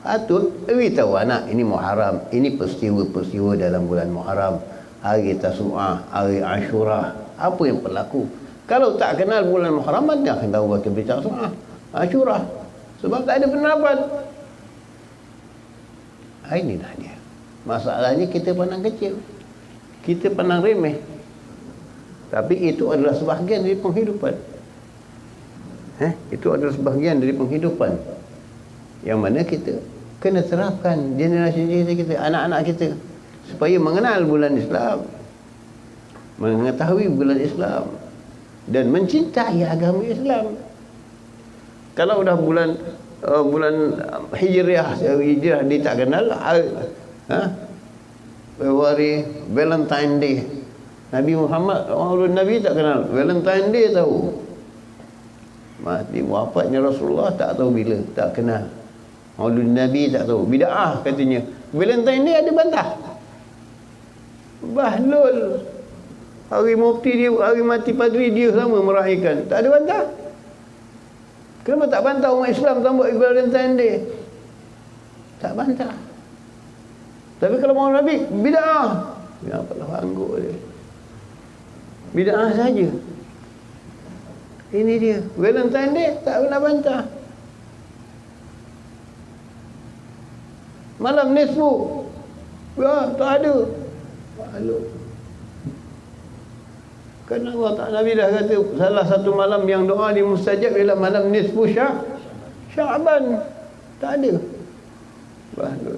Patut beritahu anak, ini Muharram, ini peristiwa-peristiwa dalam bulan Muharram, hari Tasu'ah, hari Ashura, apa yang berlaku. Kalau tak kenal bulan Muharram, mana akan tahu baca berita Tasu'ah, Ashura. Sebab tak ada penerapan. Inilah dia. Masalahnya kita pandang kecil. Kita pandang remeh. Tapi itu adalah sebahagian dari penghidupan. Itu adalah sebahagian dari penghidupan. Yang mana kita kena terapkan generasi kita, anak-anak kita, supaya mengenal bulan Islam, mengetahui bulan Islam, dan mencintai agama Islam. Kalau dah bulan Hijriah dia tak kenal, Februari, Valentine Day. Nabi Muhammad, orang Nabi tak kenal. Valentine Day tahu. Mati wafatnya Rasulullah tak tahu bila, tak kenal. Maulud Nabi tak tahu. Bid'ah katanya. Valentine Day ada bantah. Bahlul. Hari mufti dia, hari mati padri dia sama meraihkan. Tak ada bantah. Kenapa tak bantah umat Islam sambut Valentine Day? Tak bantah. Tapi kalau Maulud Nabi, bid'ah. Kenapa angguk dia? Bid'ah saja. Ini dia. Valentine Day tak pernah bantah. Malam nisfu, tak ada. Malu. Kerana Allah Ta'ala Nabi dah kata salah satu malam yang doa di mustajab ialah malam nisfu Sya'ban. Tak ada. Malu.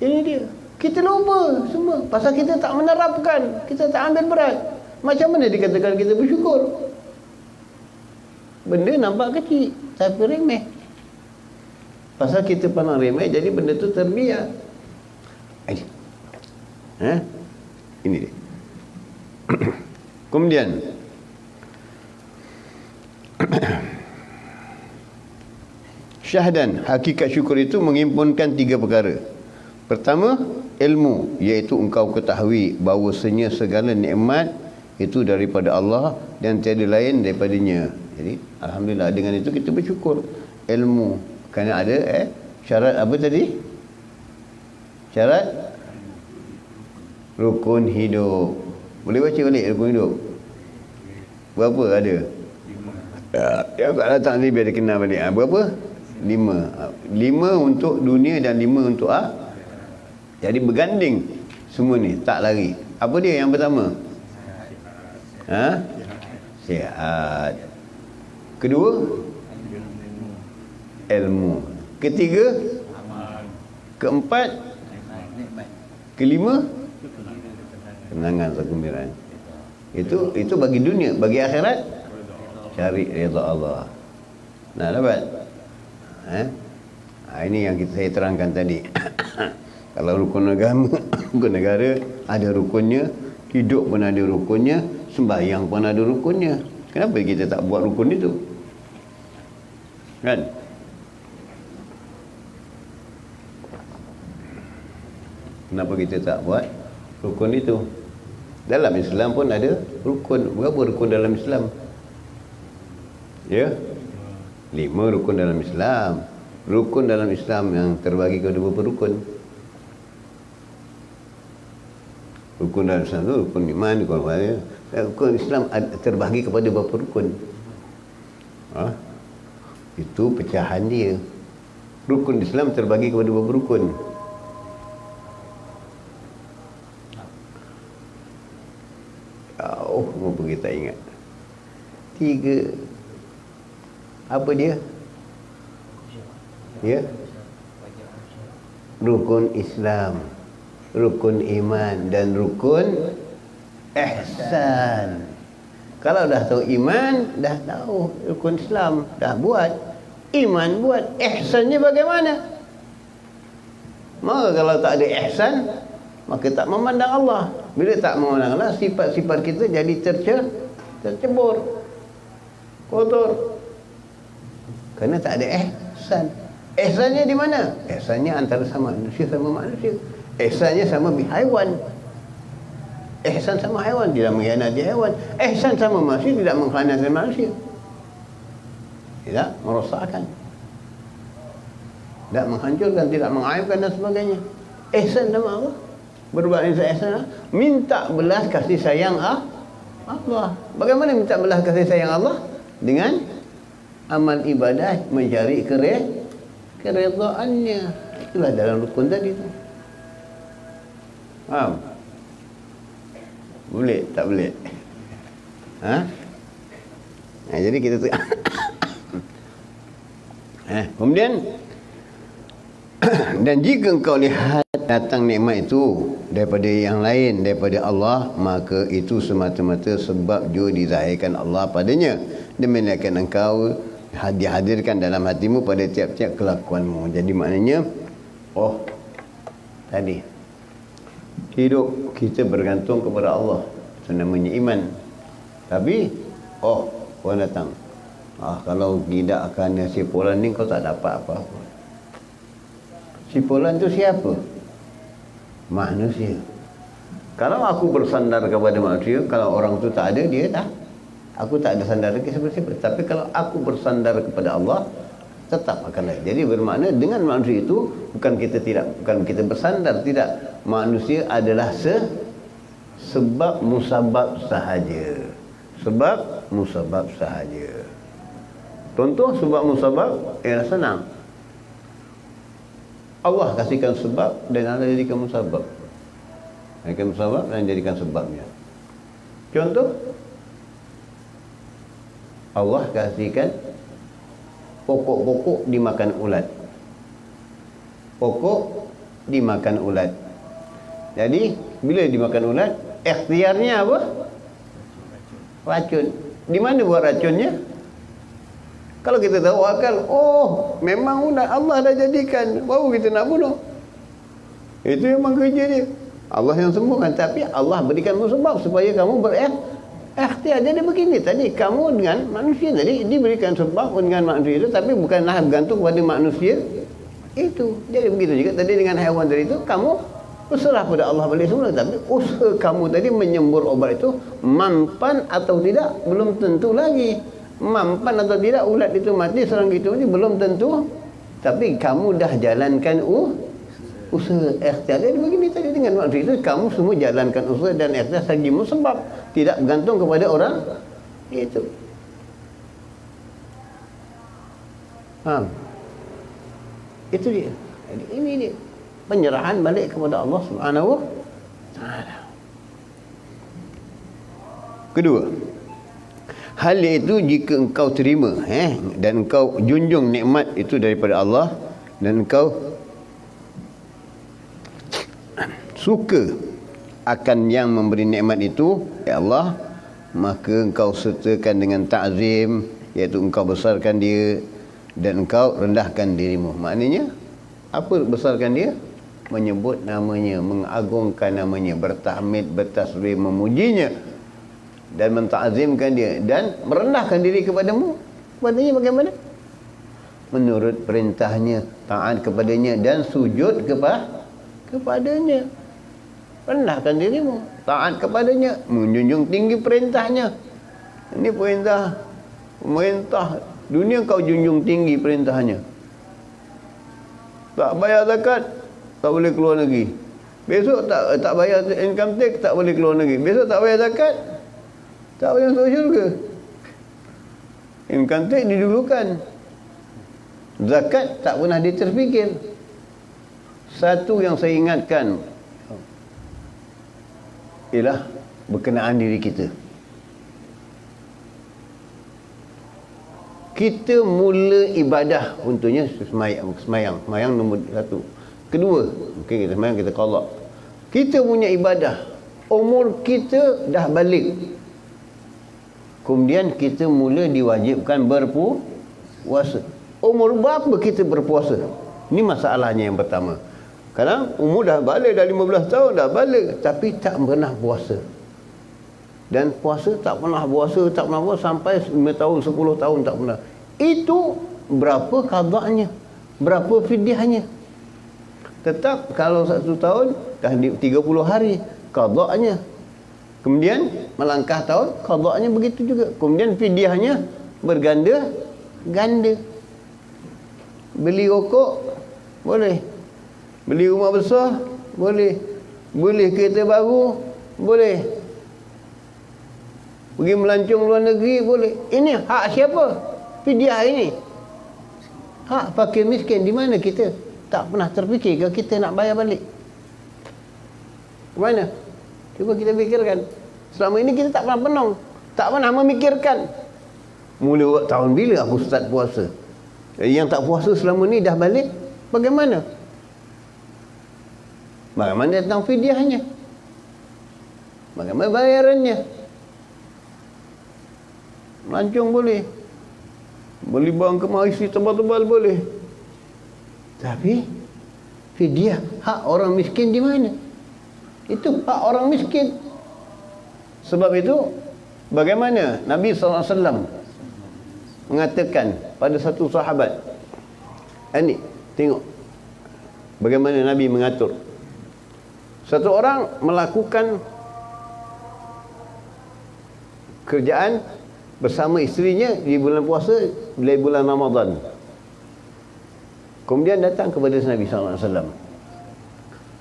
Ini dia. Kita lupa semua. Pasal kita tak menerapkan. Kita tak ambil berat. Macam mana dikatakan kita bersyukur? Benda nampak kecil, tapi remeh. Pasal kita pandang remeh, jadi benda tu terbiar. Ini dia. Kemudian syahdan, hakikat syukur itu menghimpunkan 3 perkara. Pertama, ilmu, iaitu engkau ketahui bahawasanya segala nikmat itu daripada Allah dan tiada lain daripadanya. Jadi alhamdulillah, dengan itu kita bersyukur. Ilmu, kerana ada syarat apa tadi? Syarat rukun hidup. Boleh baca balik rukun hidup? Berapa ada? Ya, kat datang ni biar dia kenal balik. Berapa? 5. 5 untuk dunia dan 5 untuk jadi berganding semua ni, tak lari. Apa dia yang pertama? Sihat. Kedua, ilmu. Ketiga, keempat, kelima, kenangan kegembiraan. Itu bagi dunia. Bagi akhirat, cari redha Allah. Nah, dapat? Ini yang saya terangkan tadi. Kalau rukun agama, rukun negara ada rukunnya, hidup pun ada rukunnya, sembahyang pun ada rukunnya. Kenapa kita tak buat rukun itu? Kan? Kenapa kita tak buat rukun itu? Dalam Islam pun ada rukun. Berapa rukun dalam Islam? Ya? 5 rukun dalam Islam. Rukun dalam Islam yang terbagi kepada beberapa rukun. Rukun dalam Islam itu rukun iman, rukun Islam terbagi kepada beberapa rukun. Itu pecahan dia. Rukun Islam terbagi kepada beberapa rukun. Apa kita ingat? 3. Apa dia? Ya? Rukun Islam, rukun iman dan rukun ihsan. Kalau dah tahu iman, dah tahu rukun Islam, dah buat. Iman buat, ihsannya bagaimana? Maka kalau tak ada ihsan, maka tak memandang Allah. Bila tak memandang Allah, sifat-sifat kita jadi tercebur, kotor. Kerana tak ada ihsan. Ihsannya di mana? Ihsannya antara sama manusia sama manusia. Ihsannya sama haiwan. Ihsan sama haiwan, tidak mengkhianati haiwan. Ihsan sama manusia, tidak mengkhianati manusia. Tidak merosakkan, tidak menghancurkan, tidak mengaibkan dan sebagainya. Ihsan sama Allah. Berbuat ihsan, minta belas kasih sayang Allah. Bagaimana minta belas kasih sayang Allah? Dengan amal ibadah, mencari keredaannya. Itulah dalam rukun tadi tu. Faham? Boleh? Tak boleh? Jadi kita tu kemudian dan jika engkau lihat datang nikmat itu daripada yang lain daripada Allah, maka itu semata-mata sebab juga dizahirkan Allah padanya, demikian engkau dihadirkan dalam hatimu pada tiap-tiap kelakuanmu. Jadi maknanya, tadi hidup kita bergantung kepada Allah, itu namanya iman. Tapi orang datang, kalau tidak akan si Fulan ni kau tak dapat apa-apa. Si Fulan tu siapa? Manusia. Kalau aku bersandar kepada manusia, kalau orang tu tak ada, dia tak, aku tak ada sandar lagi siapa-siapa. Tapi kalau aku bersandar kepada Allah, tetap akan ada. Jadi bermakna dengan manusia itu bukan kita bersandar, tidak. Manusia adalah sebab musabab sahaja. Sebab musabab sahaja. Contoh sebab musabab ialah senang. Allah kasihkan sebab dan Allah jadikan musabab. Jadikan musabab dan jadikan sebabnya. Contoh, Allah kasihkan pokok-pokok dimakan ulat. Pokok dimakan ulat. Jadi bila dimakan ulat, ikhtiarnya apa? Racun. Di mana buat racunnya? Kalau kita tahu akal, oh memang ulat Allah dah jadikan, baru kita nak bunuh. Itu memang kerja dia. Allah yang sembuhkan, tapi Allah berikan sebab supaya kamu berikhtiar. Jadi begini tadi, kamu dengan manusia tadi diberikan sebab dengan manusia itu, tapi bukanlah bergantung pada manusia itu. Jadi begitu juga tadi dengan haiwan tadi itu, kamu berserah pada Allah balik semula, tapi usaha kamu tadi menyembur obat itu mampan atau tidak belum tentu lagi. Mampan atau tidak ulat itu mati, serang itu mati belum tentu, tapi kamu dah jalankan usaha ikhtiar. Jadi begini tadi dengan manusia itu, kamu semua jalankan usaha dan ikhtiar sagi sebab tidak bergantung kepada orang itu. Itu dia. Jadi ini dia penyerahan balik kepada Allah Subhanahu wa taala. Kedua, hal itu jika engkau terima dan engkau junjung nikmat itu daripada Allah dan engkau suka akan yang memberi nikmat itu, ya Allah, maka engkau sertakan dengan ta'zim, iaitu engkau besarkan dia dan engkau rendahkan dirimu. Maknanya apa besarkan dia? Menyebut namanya, mengagungkan namanya, bertahmid, bertasbih, memujinya dan menta'zimkan dia dan merendahkan diri kepadamu. Kepadanya bagaimana? Menurut perintahnya, taat kepadanya dan sujud kepadanya. Rendahkan dirimu, taat kepadanya, menjunjung tinggi perintahnya. Ini perintah pemerintah dunia, kau junjung tinggi perintahnya. Tak bayar zakat, tak boleh keluar negeri. Besok tak bayar income tax, tak boleh keluar negeri. Besok tak bayar zakat, tak boleh masuk syurga. Income tax didulukan, zakat tak pernah diterfikir. Satu yang saya ingatkan ialah berkenaan diri kita. Kita mula ibadah contohnya semayang nombor satu. Kedua, mungkin kita semayang, kita qada. Kita punya ibadah, umur kita dah balik, kemudian kita mula diwajibkan berpuasa. Umur berapa kita berpuasa? Ini masalahnya yang pertama. Kadang umur dah balik, dah 15 tahun dah balik, tapi tak pernah puasa. Dan puasa tak pernah sampai 5 tahun, 10 tahun tak pernah. Itu berapa qadanya? Berapa fidyahnya? Tetap kalau 1 tahun dah 30 hari qadanya. Kemudian melangkah tahun qadanya begitu juga. Kemudian fidyahnya berganda-ganda. Beli rokok boleh, beli rumah besar boleh, beli kereta baru boleh, pergi melancong luar negeri boleh. Ini hak siapa? Fidyah ini hak fakir miskin. Di mana kita tak pernah terfikir ke kita nak bayar balik? Ke mana? Cuba kita fikirkan. Selama ini kita tak pernah penong, tak pernah memikirkan. Mula tahun bila aku start puasa? Yang tak puasa selama ni dah balik, bagaimana? Bagaimana tentang fidyahnya? Bagaimana bayarannya? Melancong boleh, beli barang kemahisi tebal-tebal boleh, tapi fidyah, hak orang miskin di mana? Itu hak orang miskin. Sebab itu bagaimana Nabi SAW mengatakan pada satu sahabat, ini tengok bagaimana Nabi mengatur. Satu orang melakukan kerjaan bersama isterinya di bulan puasa, di bulan Ramadan. Kemudian datang kepada Nabi SAW.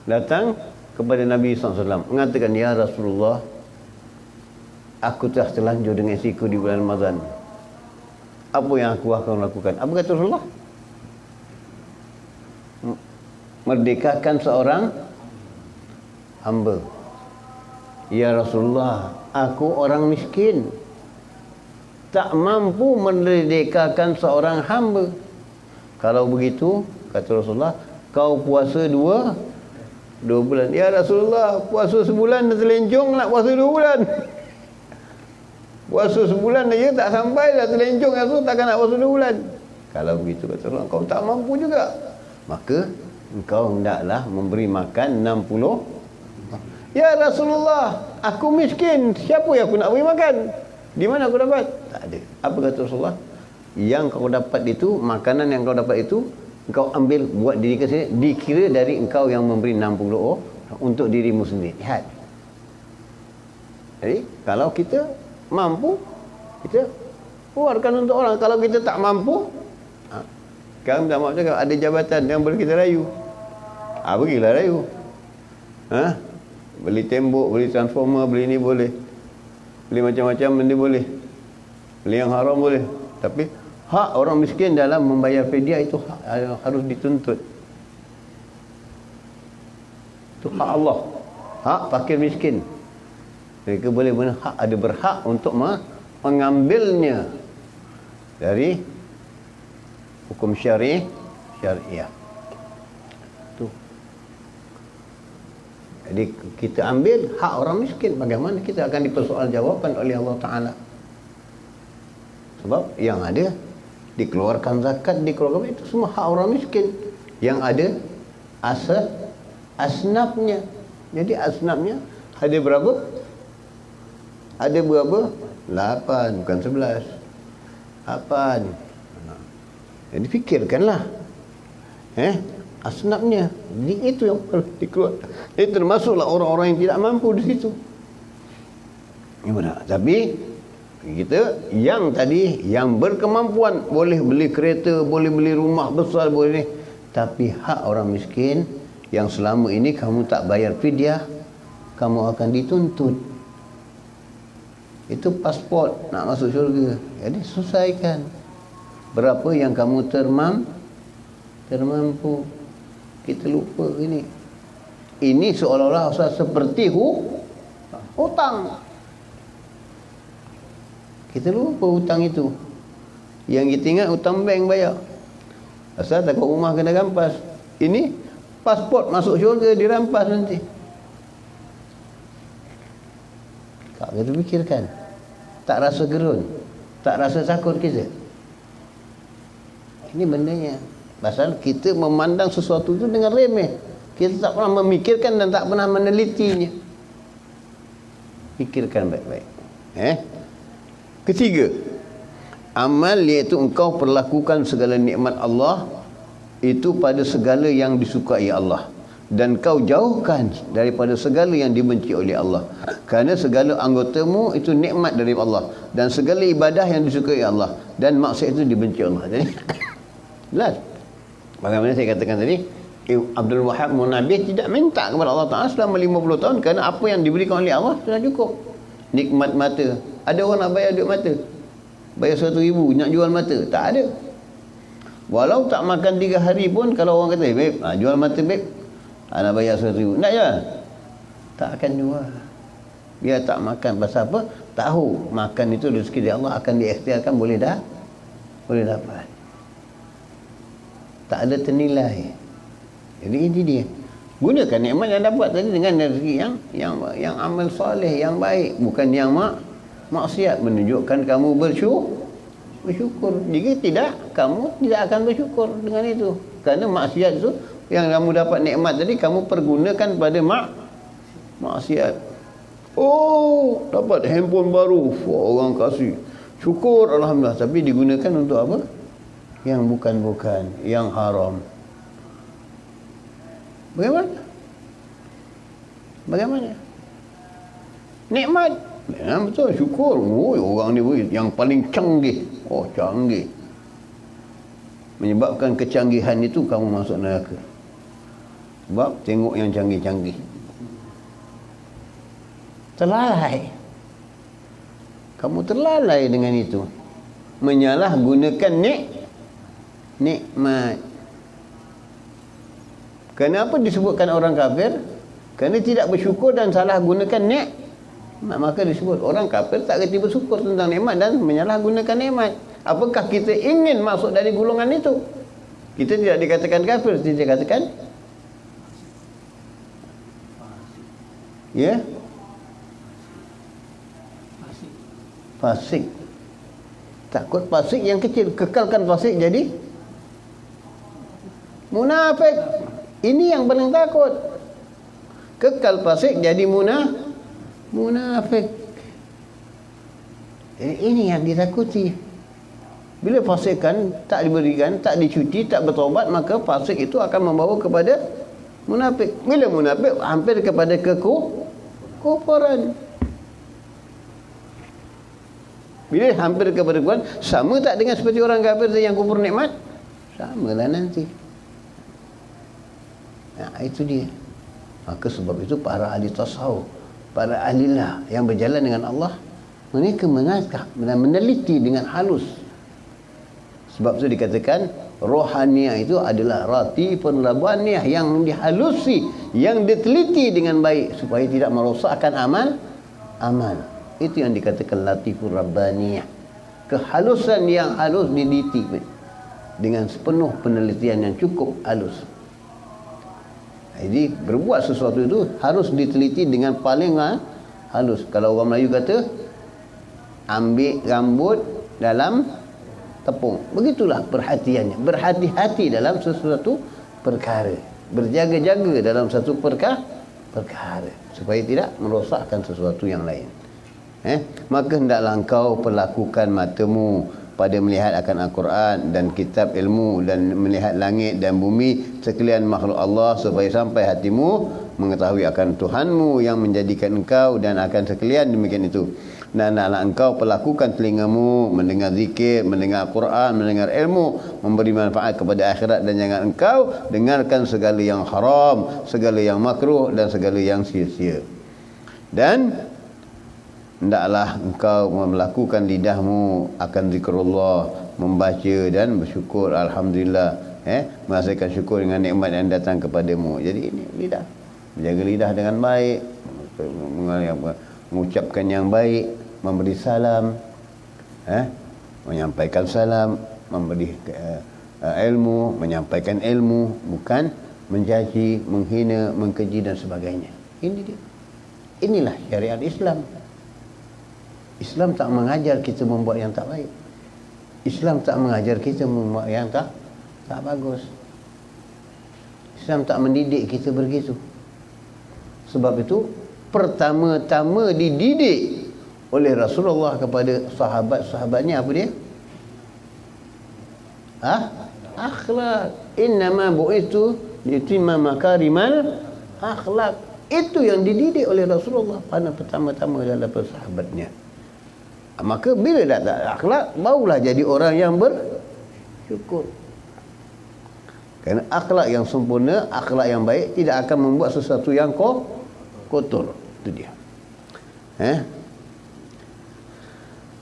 Datang kepada Nabi SAW mengatakan, ya Rasulullah, aku telah terlanjur dengan istriku di bulan Ramadan. Apa yang aku akan lakukan? Apa kata Rasulullah? Merdekakan seorang hamba. Ya Rasulullah, aku orang miskin, tak mampu merdekakan seorang hamba. Kalau begitu, kata Rasulullah, kau puasa 2 2 bulan. Ya Rasulullah, puasa sebulan dah terlencong, nak puasa 2 bulan. Puasa sebulan aja tak sampai dah terlencong, ya Rasul, takkan nak puasa 2 bulan. Kalau begitu kata Rasulullah, kau tak mampu juga, maka engkau hendaklah memberi makan 60. Ya Rasulullah, aku miskin, siapa yang aku nak beri makan? Di mana aku dapat? Tak ada. Apa kata Rasulullah? Yang kau dapat itu, makanan yang kau dapat itu, engkau ambil buat diri kau sendiri, dikira dari engkau yang memberi 60 orang untuk dirimu sendiri. Lihat. Jadi, kalau kita mampu, kita keluarkan untuk orang. Kalau kita tak mampu, sekarang tak maaf cakap, ada jabatan yang boleh kita rayu. Pergilah rayu. Beli tembok, beli transformer, beli ni boleh. Beli macam-macam benda boleh. Beli yang haram boleh. Tapi hak orang miskin dalam membayar fidyah itu harus dituntut. Itu hak Allah. Hak fakir miskin. Mereka boleh hak, ada berhak untuk mengambilnya dari hukum syariah. Tu. Jadi kita ambil hak orang miskin, bagaimana kita akan dipersoaljawabkan oleh Allah Ta'ala. Sebab yang ada dikeluarkan zakat, dikeluarkan itu semua hak orang miskin. Yang ada asnafnya. Jadi asnafnya ada berapa? Ada berapa? 8, bukan 11. 8. Jadi fikirkanlah. Asnafnya. Jadi itu yang perlu dikeluarkan. Itu termasuklah orang-orang yang tidak mampu di situ. Tapi kita yang tadi, yang berkemampuan, boleh beli kereta, boleh beli rumah besar, boleh. Tapi hak orang miskin yang selama ini kamu tak bayar fidyah, kamu akan dituntut. Itu pasport nak masuk syurga. Jadi selesaikan. Berapa yang kamu termampu. Kita lupa ini. Ini seolah-olah seperti hutang. Kita lupa hutang itu. Yang kita ingat hutang bank bayar. Asal takut rumah kena rampas. Ini pasport masuk syurga dirampas nanti. Tak kita fikirkan. Tak rasa gerun, tak rasa takut kita. Ini bendanya. Pasal kita memandang sesuatu itu dengan remeh. Kita tak pernah memikirkan dan tak pernah menelitinya. Fikirkan baik-baik. Ketiga, amal iaitu engkau perlakukan segala nikmat Allah itu pada segala yang disukai Allah, dan kau jauhkan daripada segala yang dibenci oleh Allah. Kerana segala anggotamu itu nikmat dari Allah, dan segala ibadah yang disukai Allah, dan maksiat itu dibenci Allah. Jadi jelas. Bagaimana saya katakan tadi, Abdul Wahab Munabih tidak minta kepada Allah Ta'ala selama 50 tahun, kerana apa yang diberikan oleh Allah sudah cukup. Nikmat mata. Ada orang nak bayar duit mata, bayar 100,000 nak jual mata? Tak ada. Walau tak makan 3 hari pun, kalau orang kata, babe, jual mata babe, nak bayar 100,000, nak jual? Tak akan jual. Dia tak makan. Pasal apa? Tahu makan itu rezeki dari Allah, akan diikhtiarkan, boleh dapat. Tak ada ternilai. Jadi ini dia. Gunakan nikmat yang dapat tadi dengan rezeki yang amal soleh, yang baik, bukan yang maksiat. Menunjukkan kamu bersyukur. Jika tidak, kamu tidak akan bersyukur dengan itu. Kerana maksiat itu, yang kamu dapat nikmat tadi, kamu pergunakan pada maksiat. Oh, dapat handphone baru, orang kasih, syukur, alhamdulillah. Tapi digunakan untuk apa? Yang bukan-bukan, yang haram. Bagaimana? Nikmat. Betul, syukur. Orang ni yang paling canggih. Canggih. Menyebabkan kecanggihan itu kamu masuk neraka. Sebab tengok yang canggih-canggih. Terlalai. Kamu terlalai dengan itu. Menyalahgunakan nikmat. Kenapa disebutkan orang kafir? Kerana tidak bersyukur dan salah gunakan nikmat. Maka disebut orang kafir tak kerti bersyukur tentang nikmat dan menyalahgunakan nikmat. Apakah kita ingin masuk dari golongan itu? Kita tidak dikatakan kafir, kita dikatakan Ya. Fasik. Takut fasik yang kecil, kekalkan fasik jadi munafik. Ini yang paling takut. Kekal fasik jadi munafik. Ini yang ditakuti. Bila fasikan tak diberikan, tak dicuci, tak bertaubat, maka fasik itu akan membawa kepada munafik. Bila munafik hampir kepada kekufuran. Bila hampir kepada kekufuran, sama tak dengan seperti orang kafir yang kufur nikmat? Samalah nanti. Nah, itu dia. Maka sebab itu para ahli tasawuf, para ahlilah yang berjalan dengan Allah, mereka meneliti dengan halus. Sebab itu dikatakan rohaniah itu adalah ratifun rabbaniyah, yang dihalusi, yang diteliti dengan baik supaya tidak merosakkan amal. Itu yang dikatakan latifur rabbaniyah. Kehalusan yang halus diteliti dengan sepenuh penelitian yang cukup halus. Jadi berbuat sesuatu itu harus diteliti dengan paling halus. Kalau orang Melayu kata, ambil rambut dalam tepung. Begitulah perhatiannya. Berhati-hati dalam sesuatu perkara. Berjaga-jaga dalam satu perkara. Supaya tidak merosakkan sesuatu yang lain. Maka hendaklah engkau perlakukan matamu pada melihat akan Al-Quran dan kitab ilmu, dan melihat langit dan bumi sekalian makhluk Allah, supaya sampai hatimu mengetahui akan Tuhanmu yang menjadikan engkau, dan akan sekalian demikian itu. Dan hendaklah engkau perlakukan telingamu mendengar zikir, mendengar Al-Quran, mendengar ilmu, memberi manfaat kepada akhirat, dan jangan engkau dengarkan segala yang haram, segala yang makruh, dan segala yang sia-sia. Dan hendaklah engkau melakukan lidahmu akan zikrullah, membaca dan bersyukur, alhamdulillah, merasakan syukur dengan nikmat yang datang kepadamu. Jadi ini lidah, menjaga lidah dengan baik, mengucapkan yang baik, memberi salam, menyampaikan salam, memberi ilmu, menyampaikan ilmu, bukan mencaci, menghina, mengkeji dan sebagainya. Ini dia. Inilah syariat Islam. Islam tak mengajar kita membuat yang tak baik. Islam tak mengajar kita membuat yang tak bagus. Islam tak mendidik kita begitu. Sebab itu pertama-tama dididik oleh Rasulullah kepada sahabat-sahabatnya apa dia? Akhlak. Innama bu'itu liutimma makarimal akhlak. Itu yang dididik oleh Rasulullah pada pertama-tama dalam sahabatnya. Maka bila dah tak akhlak, barulah jadi orang yang bersyukur. Kerana akhlak yang sempurna, akhlak yang baik tidak akan membuat sesuatu yang kotor. Itu dia.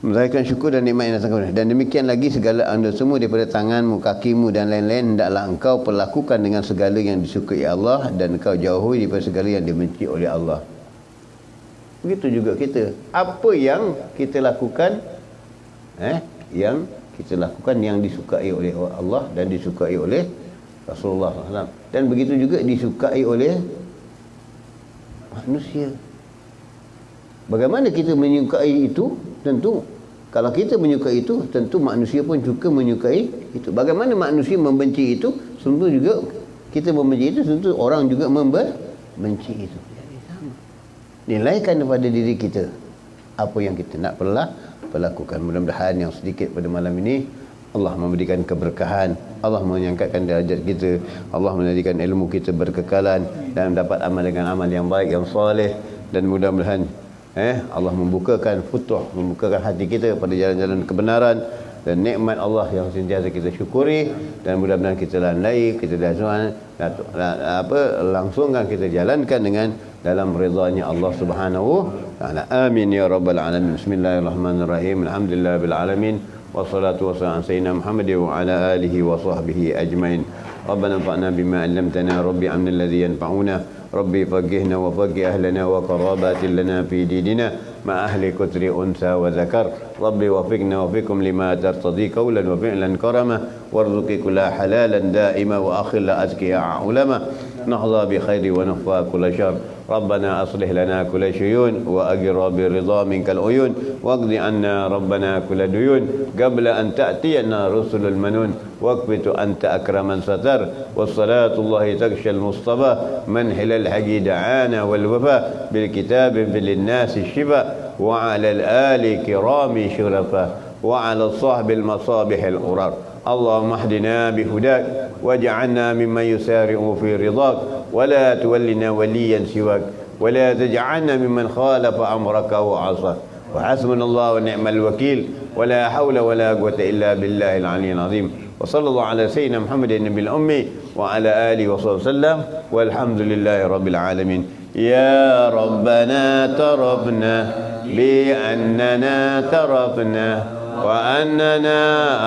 Meraihkan syukur dan nikmat yang datang kepada. Dan demikian lagi segala anda semua daripada tanganmu, kakimu dan lain-lain, hendaklah engkau perlakukan dengan segala yang disukai Allah, dan engkau jauhi daripada segala yang dibenci oleh Allah. Begitu juga kita. Apa yang kita lakukan, yang kita lakukan yang disukai oleh Allah dan disukai oleh Rasulullah SAW. Dan begitu juga disukai oleh manusia. Bagaimana kita menyukai itu? Tentu kalau kita menyukai itu, tentu manusia pun juga menyukai itu. Bagaimana manusia membenci itu, tentu juga kita membenci itu, tentu orang juga membenci itu. Jadi sama. Nilaikan kepada diri kita apa yang kita nak perlakukan. Mudah-mudahan yang sedikit pada malam ini Allah memberikan keberkahan, Allah mengangkatkan derajat kita, Allah menjadikan ilmu kita berkekalan dan dapat amal dengan amal yang baik, yang soleh. Dan mudah-mudahan Allah membukakan futuh, membukakan hati kita pada jalan-jalan kebenaran dan nikmat Allah yang sentiasa kita syukuri, dan mudah-mudahan kita landai, kita langsungkan, kita jalankan dengan dalam ridhanya Allah Subhanahu taala. Amin ya rabbal alamin. Bismillahirrahmanirrahim. Alhamdulillahil alamin. Wassalatu wassalamu ala sayyidina Muhammad wa ala alihi wa sahbihi ajmain. Rabbana anfa'na bima 'allamtana, rabbi 'allimna alladhi yanfa'una, rabbi faqihna wa faqih ahlana wa qarabatin lana fi dinina ma ahli kutri unsa wa zakar. Rabbi wafiqna wa fikum lima tartadi qawlan wa fi'lan karama warzuqi kulla halalan daima wa akhilla azkiya ulama. نحظى بخير ونخفى كل شر. ربنا أصلح لنا كل شيون وأجر برضا منك العيون واقض عنا ربنا كل ديون قبل أن تأتينا رسل المنون واكبت أنت أكرم ستر. والصلاة الله تغشى المصطفى منحل الحق دعانا والوفاء بالكتاب في للناس الشفاء وعلى الآل كرام شرفا وعلى الصحب المصابح الأرار. اللهم اهدنا بهداك واجعلنا ممن يسارع في رضاك ولا تولنا وليا سواك ولا تجعلنا ممن خالف أمرك وعصاك. وحسبنا الله ونعم الوكيل ولا حول ولا قوة إلا بالله العلي العظيم. وصلى الله على سيدنا محمد النبي الأمي وعلى آله وصحبه وسلم والحمد لله رب العالمين. يا ربنا ترفنا بأننا ترفنا وأننا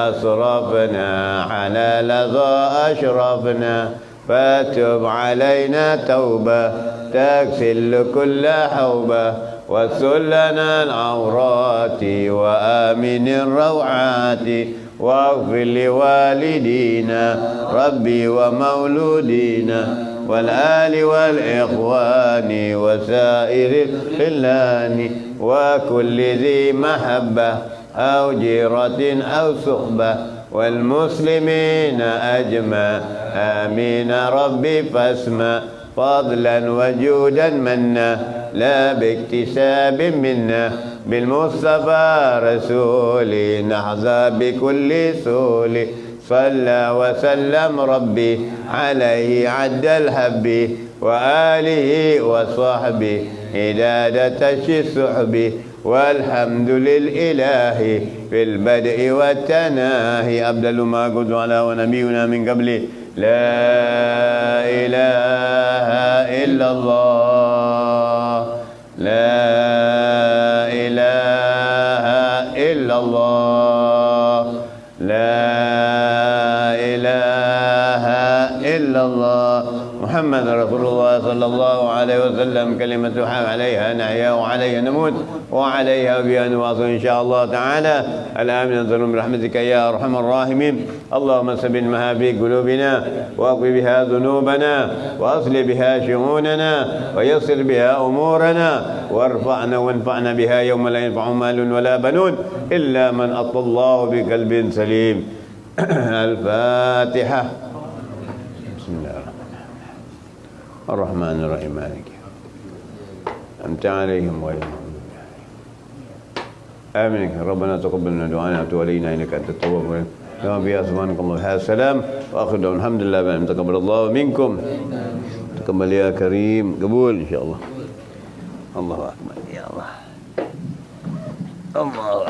أسرفنا على لظى أشرفنا فتب علينا توبة تغسل كل حوبة واسل لنا العورات وآمن الروعات واغفر لوالدينا ربي ومولودينا والآل والإخوان وسائر الخلان وكل ذي محبة أو جيرة أو صحبة والمسلمين أجمع آمين ربي فاسمع فضلا وجودا منا لا باكتساب منا بالمصطفى رسولي نحظى بكل سول. صلى وسلم ربي عليه عد الحب وآله وصحبه إدادة السحب والحمد للإله في البدء والتناهي. أبدل ما قلت على ونبينا من قبل لا إله إلا الله لا إله إلا الله لا إله إلا الله محمد رسول الله صلى الله عليه وسلم. كلمة حق عليها نحيا وعليها نموت وعليها بها نواصل إن شاء الله تعالى. الآمن ننزل برحمتك يا أرحم الراحمين. اللهم ثبت ما في قلوبنا واقض بها ذنوبنا وأصل بها شؤوننا ويسر بها أمورنا وارفعنا وانفعنا بها يوم لا ينفع مال ولا بنون إلا من أطى الله بقلب سليم. الفاتحة. بسم الله الرحمن الرحيم مالك أنت عليهم غير المغضوب آمين. ربنا تقبل منا دعانا وتب علينا إنك أنت التواب الرحيم. كما بها سبحانك اللهم السلام وآخر دعوانا الحمد لله بأن تقبل الله منكم. تقبل يا كريم قبول إن شاء الله. الله أكبر يا الله الله